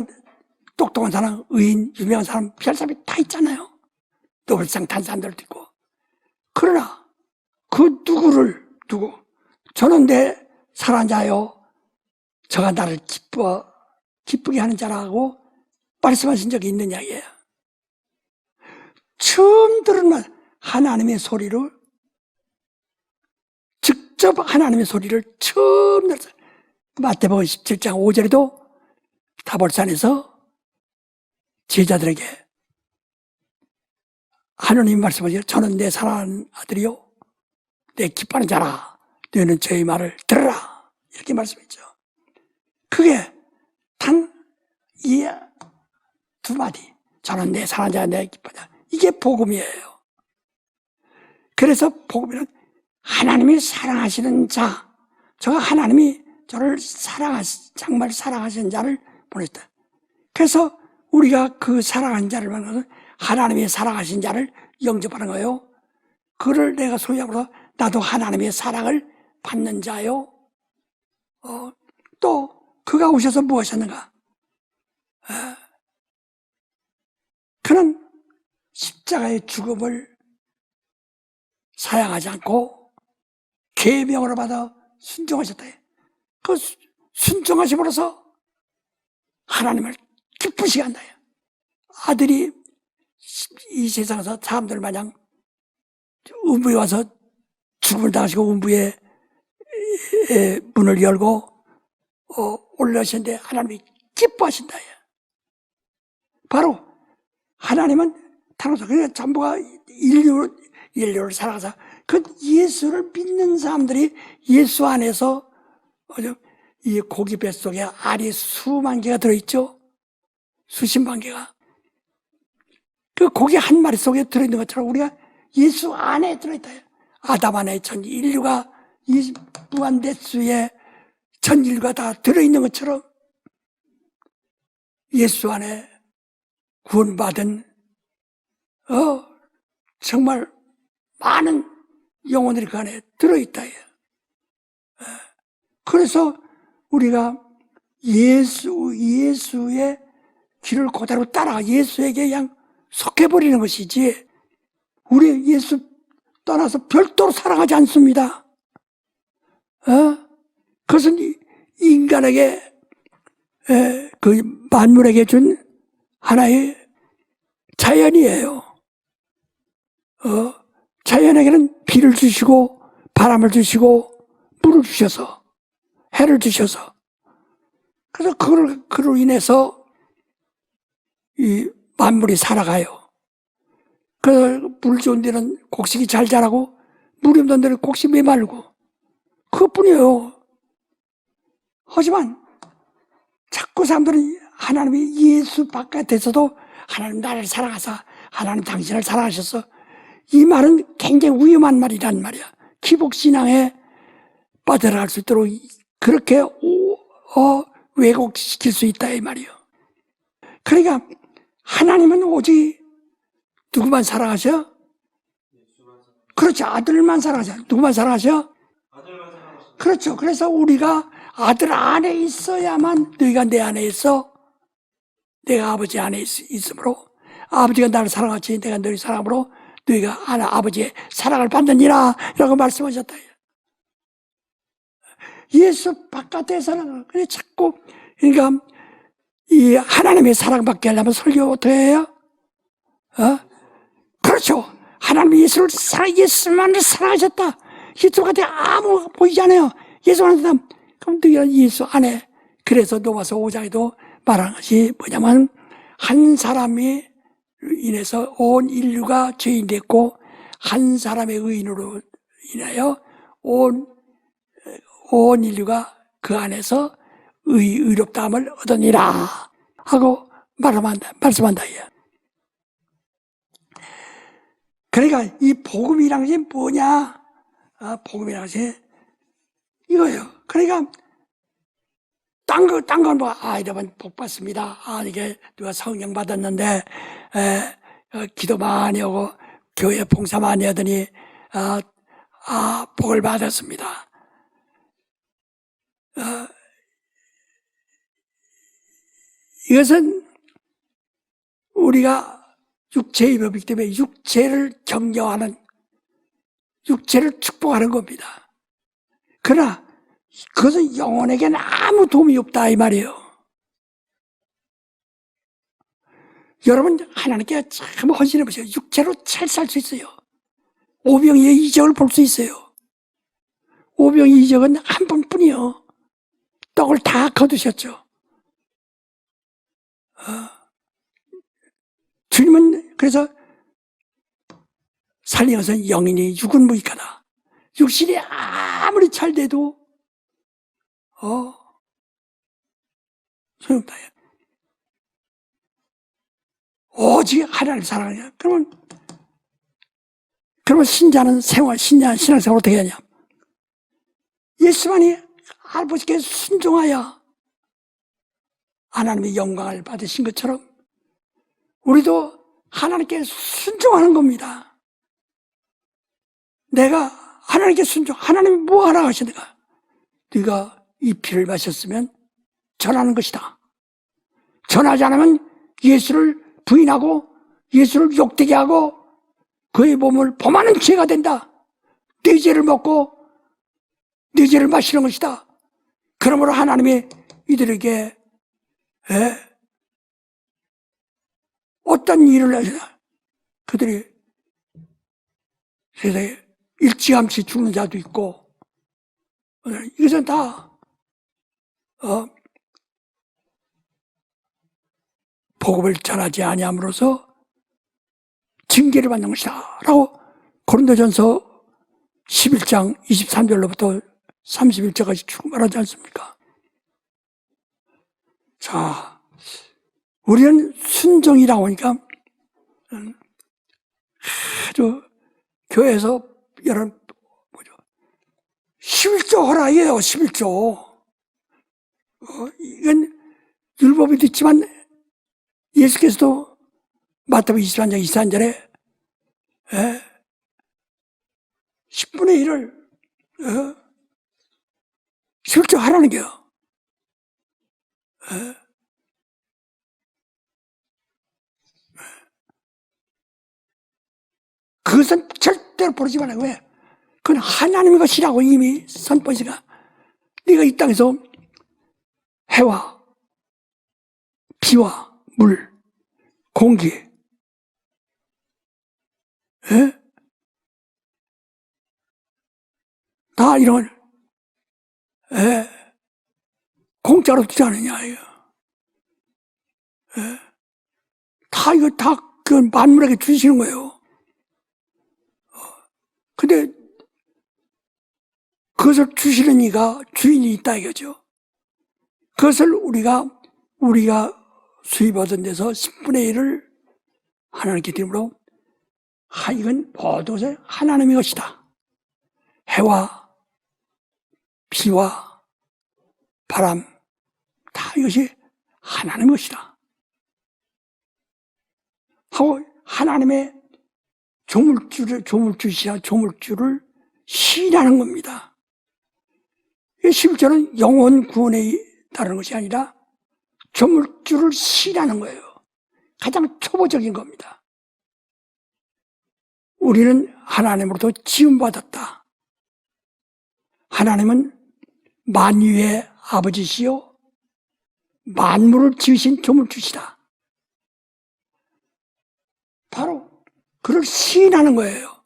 똑똑한 사람, 의인, 유명한 사람, 별 사람이 다 있잖아요. 노벨상 탄 사람들도 있고. 그러나 그 누구 저는 내 사랑하는 자요, 저가 나를 기쁘게 하는 자라고 말씀하신 적이 있느냐 이게요. 처음 들은 말, 하나님의 소리를, 직접 하나님의 소리를 처음 들었어요. 마태복음 17장 5절에도 타볼산에서 제자들에게 하나님이 말씀하시죠. 저는 내 사랑하는 아들이요, 내 기뻐하는 자라. 너희는 저의 말을 들으라. 이렇게 말씀했죠. 그게 단 이 두 마디. 저는 내 사랑하는 자, 내 기뻐하는 자. 이게 복음이에요. 그래서 복음이란 하나님이 사랑하시는 자, 저가 하나님이 저를 정말 사랑하시는 자를 보냈다. 그래서 우리가 그 사랑하는 자를 만나서 하나님이 사랑하신 자를 영접하는 거예요. 그를 내가 소유함으로 나도 하나님의 사랑을 받는 자요. 또 그가 오셔서 무엇이었는가? 그는 십자가의 죽음을 사양하지 않고 계명으로 받아 순종하셨다. 그 순종하심으로써 하나님을 기쁘시게 한다. 아들이 이 세상에서 사람들 마냥 음부에 와서 죽음을 당하시고 음부의 문을 열고 올라오셨는데 하나님이 기뻐하신다. 바로 하나님은 타노서, 그러니까 전부가 인류를 살아가서 그 예수를 믿는 사람들이 예수 안에서 이 고기 뱃속에 알이 수만 개가 들어있죠. 수십만 개가. 그 고기 한 마리 속에 들어있는 것처럼 우리가 예수 안에 들어있다. 아담 안에 전 인류가 이 무한대수의 전 인류가 다 들어있는 것처럼 예수 안에 구원받은 정말 많은 영혼들이 그 안에 들어있다. 그래서 우리가 예수의 길을 그대로 따라 예수에게 그냥 속해버리는 것이지, 우리 예수 떠나서 별도로 살아가지 않습니다. 그것은 인간에게, 그 만물에게 준 하나의 자연이에요. 자연에게는 비를 주시고 바람을 주시고 물을 주셔서 해를 주셔서, 그래서 그로 인해서 이 만물이 살아가요. 물 좋은 데는 곡식이 잘 자라고 물이 없는 데는 곡식이 메말고, 그것뿐이에요. 하지만 자꾸 사람들은 하나님이 예수 바깥에서도 하나님 나를 사랑하사 하나님 당신을 사랑하셔서, 이 말은 굉장히 위험한 말이란 말이야. 기복신앙에 빠져나갈 수 있도록 그렇게 왜곡시킬 수 있다 이 말이요. 그러니까 하나님은 오직 누구만 사랑하셔? 그렇죠. 아들만 사랑하셔. 누구만 사랑하셔? 그렇죠. 그래서 우리가 아들 안에 있어야만, 너희가 내 안에 있어, 내가 아버지 안에 있으므로, 아버지가 나를 사랑하지 내가 너희 사랑으로 너희가 아버지의 사랑을 받느니라 라고 말씀하셨다. 예수 바깥에서는 그래 자꾸, 그러니까 이 하나님의 사랑받게 하려면 설교 어떻게 해요? 그렇죠. 하나님이 예수만을 사랑하셨다. 예수한테 아무 보이지 않아요. 예수한테. 그럼 너희가 예수 안에, 그래서 로마서 5장에도 말하는 것이 뭐냐면, 한 사람이 인해서 온 인류가 죄인 됐고, 한 사람의 의인으로 인하여 온 인류가 그 안에서 의롭다함을 얻으니라 하고 말씀한다. 그러니까 이 복음이란 것이 뭐냐? 복음이란 것이 이거예요. 그러니까 딴 건 뭐, 여러분 복 받습니다. 이게 누가 성령 받았는데 기도 많이 하고 교회 봉사 많이 하더니 복을 받았습니다. 이것은 우리가 육체의 법이기 때문에 육체를 경영하는, 육체를 축복하는 겁니다. 그러나 그것은 영혼에게는 아무 도움이 없다 이 말이에요. 여러분 하나님께 참 헌신해 보세요. 육체로 잘 살 수 있어요. 오병이의 이적을 볼 수 있어요. 오병이의 이적은 한 번뿐이요. 떡을 다 거두셨죠. 주님은 그래서 살린 것은 영인이 육은 무익하다. 육신이 아무리 잘 돼도 소용없다. 오직 하나님 사랑하냐. 그러면 신자는 신앙생활 어떻게 하냐. 예수만이 아버지께 순종하여 하나님의 영광을 받으신 것처럼 우리도 하나님께 순종하는 겁니다. 내가 하나님께 하나님이 뭐 하라 하시는가? 네가 이 피를 마셨으면 전하는 것이다. 전하지 않으면 예수를 부인하고 예수를 욕되게 하고 그의 몸을 범하는 죄가 된다. 네 죄를 먹고 네 죄를 마시는 것이다. 그러므로 하나님이 이들에게 어떤 일을 하시나? 그들이 세상에 일찌감치 죽는 자도 있고, 이것은 다 복음을 전하지 아니함으로써 징계를 받는 것이다 라고 고린도전서 11장 23절로부터 31절까지 쭉 말하지 않습니까? 자, 우리는 순종이라고 하니까 아주 교회에서 여러분 11조 허라예요. 11조. 이건 율법에도 있지만 예수께서도 마태복음 23장 23절에 10분의 1을 11조 하라는 게요. 그것은 절대로 버리지 말라고. 왜? 그건 하나님의 것이라고 이미 선포했으니까. 네가 이 땅에서 해와 비와 물, 공기, 다 이런 공짜로 주지 않느냐 이거. 다 이거 다 그 만물에게 주시는 거예요. 근데 그것을 주시는 이가 주인이 있다 이거죠. 그것을 우리가 수입 얻은 데서 10분의 1을 하나님께 드림으로 이건 모두 하나님의 것이다. 해와 비와 바람 다 이것이 하나님의 것이다 하고 하나님의 조물주시라 조물주를 시인하는 겁니다. 이 11절은 영혼 구원에 따르는 것이 아니라 조물주를 시인하는 거예요. 가장 초보적인 겁니다. 우리는 하나님으로부터 지음받았다. 하나님은 만유의 아버지시요 만물을 지으신 조물주시다. 바로 그를 시인하는 거예요.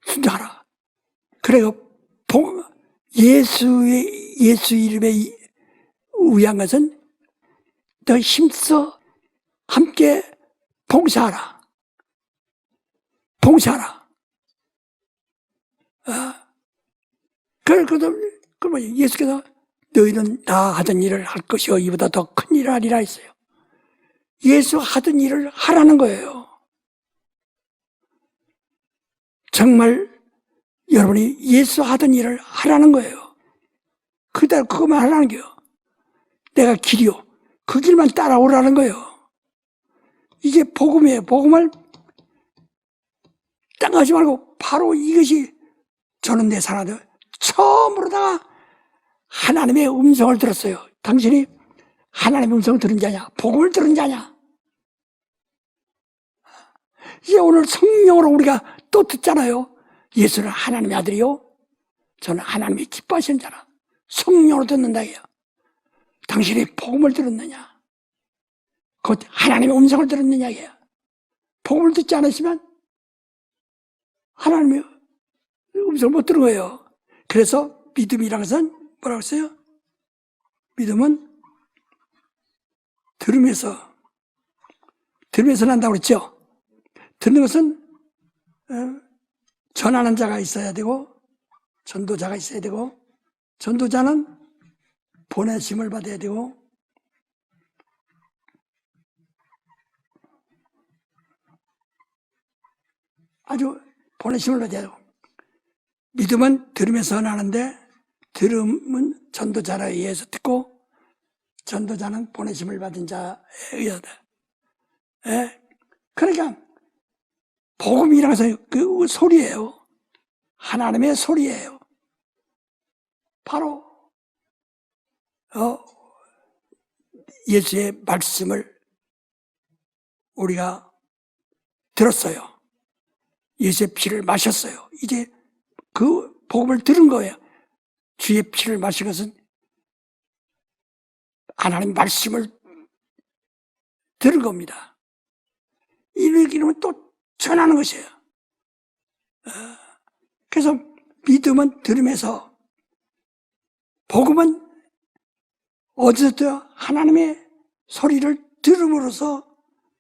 순종하라. 그래요. 예수 이름에 의한 것은 더 힘써 함께 봉사하라. 봉사하라. 그러면 예수께서 너희는 나 하던 일을 할 것이요 이보다 더 큰 일을 하리라 했어요. 예수 하던 일을 하라는 거예요. 정말 여러분이 예수 하던 일을 하라는 거예요. 그대로 그것만 하라는 거예요. 내가 길이요. 그 길만 따라오라는 거예요. 이게 복음이에요. 복음을 땅하지 말고 바로 이것이 저는 내 사랑하는 처음으로다가 하나님의 음성을 들었어요. 당신이 하나님의 음성을 들은 자냐? 복음을 들은 자냐? 이제 오늘 성령으로 우리가 또 듣잖아요. 예수는 하나님의 아들이요. 저는 하나님이 기뻐하시는 자라. 성령으로 듣는다 이요. 당신이 복음을 들었느냐? 곧 하나님의 음성을 들었느냐 이요. 복음을 듣지 않으시면 하나님의 음성을 못 들은 거예요. 그래서 믿음이라는 것은 뭐라고 했어요? 믿음은 들으면서 난다고 그랬죠? 듣는 것은 전하는 자가 있어야 되고 전도자가 있어야 되고 전도자는 보내심을 받아야 되고 아주 보내심을 받아야 되고 믿음은 들으면서 나는데 들음은 전도자에 의해서 듣고 전도자는 보내심을 받은 자에 의하다. 그러니까 복음이라는 것은 그 소리예요. 하나님의 소리예요. 바로 예수의 말씀을 우리가 들었어요. 예수의 피를 마셨어요. 이제 그 복음을 들은 거예요. 주의 피를 마신 것은 하나님 말씀을 들은 겁니다. 이러면 또 전하는 것이에요. 그래서 믿음은 들으면서 복음은 어디서부터 하나님의 소리를 들음으로써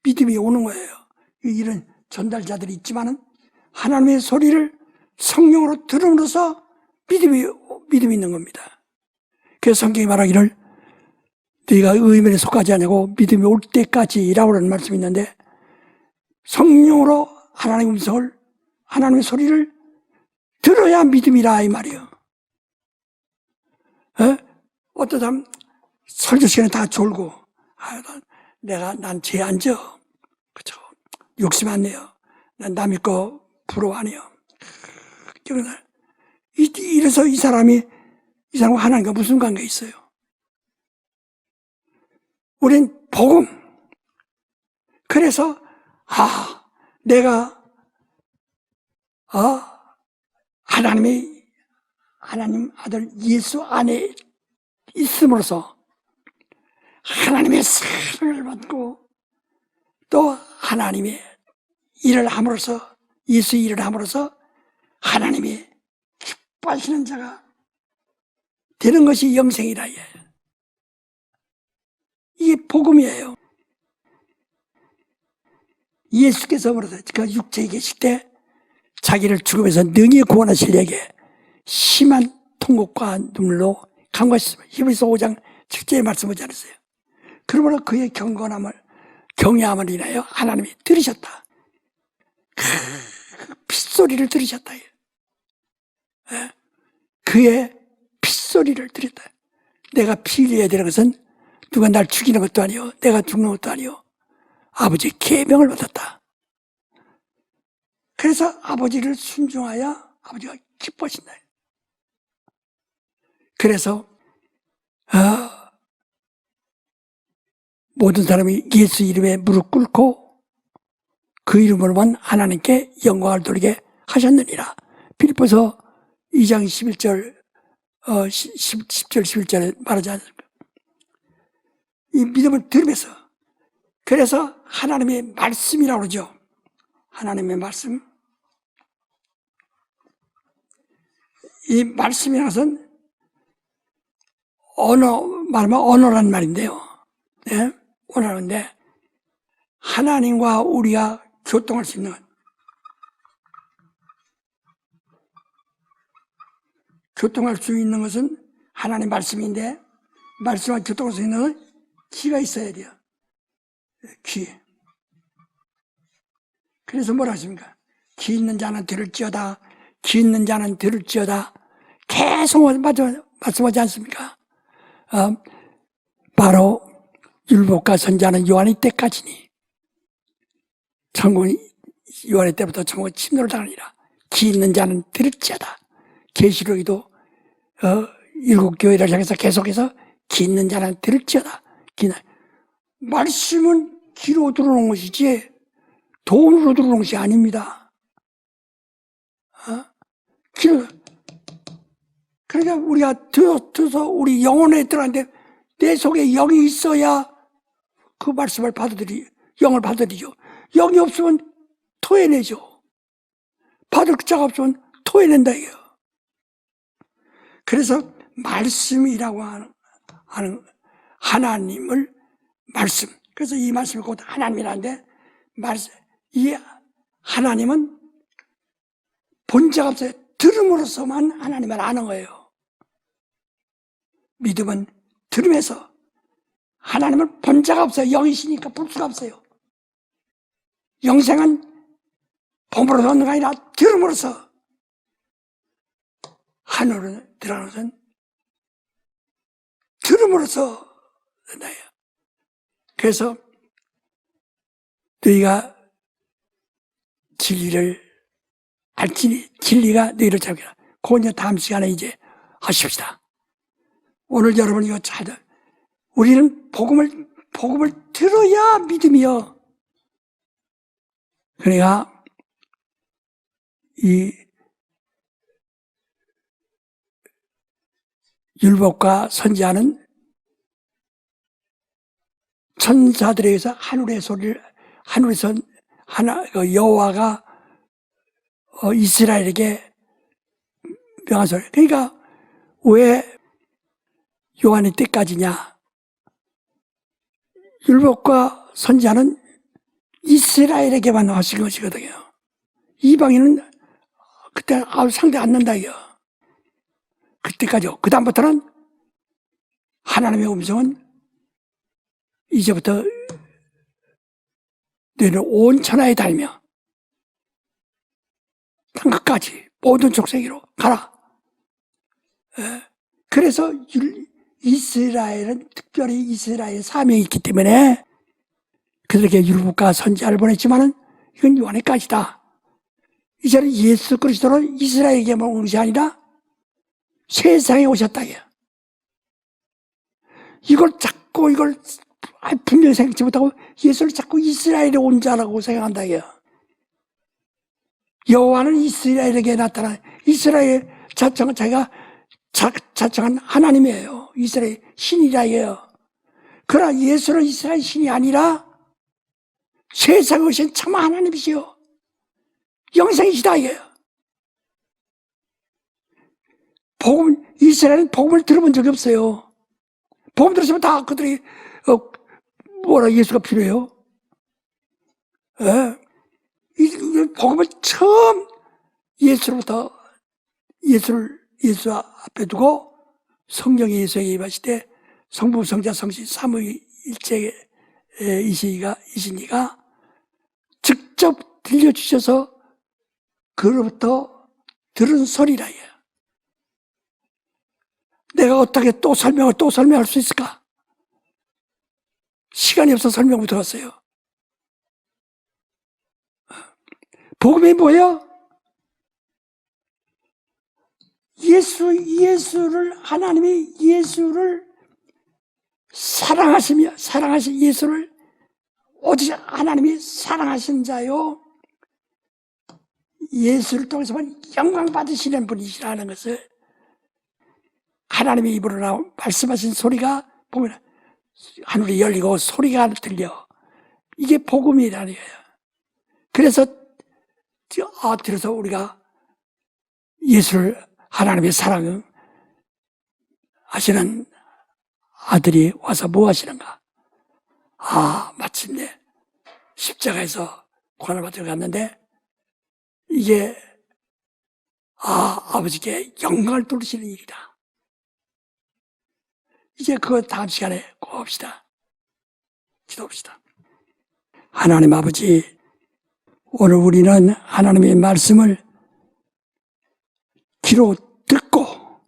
믿음이 오는 거예요. 이런 전달자들이 있지만은 하나님의 소리를 성령으로 들음으로써 믿음이 있는 겁니다. 그래서 성경이 말하기를 너희가 의면에 속하지 않냐고 믿음이 올 때까지라고 하는 말씀이 있는데 성령으로 하나님의 음성을 하나님의 소리를 들어야 믿음이라 이 말이에요. 어떤 사람 설교 시간에 다 졸고 난 죄 안 져. 그쵸? 욕심 안 내요. 난 남의 거 부러워 안 해요. 이래서 이 사람과 하나님과 무슨 관계 있어요? 우린 복음. 그래서 내가 하나님 아들 예수 안에 있음으로써 하나님의 사랑을 받고 또 하나님의 일을 함으로써 예수의 일을 함으로써 하나님이 기뻐하시는 자가 되는 것이 영생이라. 이게 복음이에요. 예수께서 그 육체에 계실 때 자기를 죽음에서 능히 구원하시려게 심한 통곡과 눈물로 간구하셨습니다. 히브리서 5장 실제 말씀하지 않았어요. 그러므로 그의 경외함을 인하여 하나님이 들으셨다. 그 핏소리를 들으셨다. 그의 핏소리를 들었다. 내가 피 흘려야 되는 것은 누가 날 죽이는 것도 아니요, 내가 죽는 것도 아니요, 아버지의 계명을 받았다. 그래서 아버지를 순종하여 아버지가 기뻐하신다. 그래서 모든 사람이 예수 이름에 무릎 꿇고 그 이름으로만 하나님께 영광을 돌리게 하셨느니라. 빌립보서 2장 11절 10절 11절에 말하지 않습니까? 이 믿음을 들으면서, 그래서 하나님의 말씀이라고 그러죠. 하나님의 말씀. 이 말씀이라는 것은 말하면 언어란 말인데요. 네? 언어인데 하나님과 우리가 교통할 수 있는, 교통할 수 있는 것은 하나님의 말씀인데, 말씀과 교통할 수 있는 건 귀가 있어야 돼요. 귀. 그래서 뭐라 하십니까? 귀 있는 자는 들을지어다, 귀 있는 자는 들을지어다. 계속 말씀하지 않습니까? 바로 율법과 선지자는 요한의 때까지니 천국은 요한의 때부터 천국은 침노를 당하니라. 귀 있는 자는 들을지어다. 계시록에도 7교회를 향해서 계속해서 귀 있는 자는 들을지어다. 말씀은 귀로 들어오는 것이지 돈으로 들어오는 것이 아닙니다. 그러니까 우리가 들어서 우리 영혼에 들어가는데 내 속에 영이 있어야 그 말씀을 영을 받아들이죠. 영이 없으면 토해내죠. 받을 자가 없으면 토해낸다 이거예요. 그래서 말씀이라고 하는 하나님을 말씀. 그래서 이 말씀이 곧 하나님이라는데, 이 하나님은 본자가 없어요. 들음으로서만 하나님을 아는 거예요. 믿음은 들으면서, 하나님은 본자가 없어요. 영이시니까 볼 수가 없어요. 영생은 봄으로 얻는 게 아니라 들음으로써, 하늘로 들어가는 것은 들음으로써 된다요. 그래서 너희가 진리를 알지니 진리가 너희를 자유하리라. 그건 이제 다음 시간에 이제 하십시다. 오늘 여러분 이거 우리는 복음을 들어야 믿음이요. 그러니까 이 율법과 선지자는 천사들에게서 하늘에서 여호와가 이스라엘에게 명한 소리. 그러니까 왜 요한의 때까지냐? 율법과 선지자는 이스라엘에게만 하신 것이거든요. 이방인은 그때 상대 안 난다 이거. 그때까지요. 그 다음부터는 하나님의 음성은 이제부터 너희는 온 천하에 다니며 땅끝까지 모든 족쇄기로 가라. 그래서 이스라엘은 특별히 이스라엘 사명이 있기 때문에 그들에게 율법과 선지자를 보냈지만은 이건 요한의까지다. 이제는 예수 그리스도로 이스라엘에게만 오는 것이 아니라 세상에 오셨다. 이걸 분명히 생각지 못하고 예수를 자꾸 이스라엘에 온 자라고 생각한다. 여호와는 이스라엘에게 나타난, 이스라엘 자청은 자기가 자청한 하나님이에요. 이스라엘 신이라 해요. 그러나 예수는 이스라엘 신이 아니라 세상에 오신 참 하나님이시요. 영생이시다 이거예요. 이스라엘은 복음을 들어본 적이 없어요. 복음 들으시면 다 그들이 예수가 필요해요. 복음을 처음 예수 앞에 두고 성령이 예수에게 임하실 때 성부, 성자, 성신, 삼위일체이시니가 직접 들려주셔서 그로부터 들은 소리라. 내가 어떻게 또 설명할 수 있을까? 시간이 없어 설명 못 들었어요. 복음이 뭐예요? 하나님이 예수를 사랑하신 예수를 오직 하나님이 사랑하신 자요. 예수를 통해서만 영광 받으시는 분이시라는 것을 하나님의 입으로 나온 말씀하신 소리가 보면 하늘이 열리고 소리가 들려. 이게 복음이라는 거예요. 그래서 우리가 예수를 하나님의 사랑을 하시는 아들이 와서 뭐 하시는가? 마침내 십자가에서 고난받으러 갔는데 이게 아버지께 영광을 돌리시는 일이다. 이제 그거 다음 시간에 꼭 합시다. 기도합시다. 하나님 아버지, 오늘 우리는 하나님의 말씀을 귀로 듣고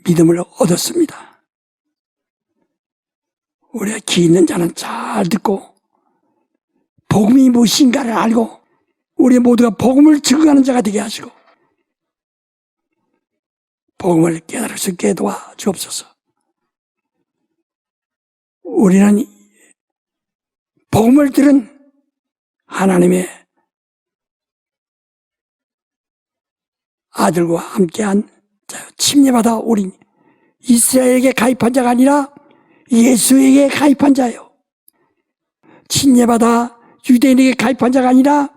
믿음을 얻었습니다. 우리가 귀 있는 자는 잘 듣고 복음이 무엇인가를 알고 우리 모두가 복음을 증거하는 자가 되게 하시고 복음을 깨달을 수 있게 도와주옵소서. 우리는 복음을 들은 하나님의 아들과 함께한 자요. 침례받아 우린 이스라엘에게 가입한 자가 아니라 예수에게 가입한 자요. 침례받아 유대인에게 가입한 자가 아니라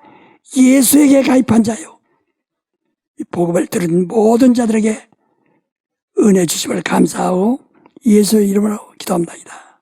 예수에게 가입한 자요. 이 복음을 들은 모든 자들에게 은혜 주심을 감사하고 예수의 이름으로 기도합니다.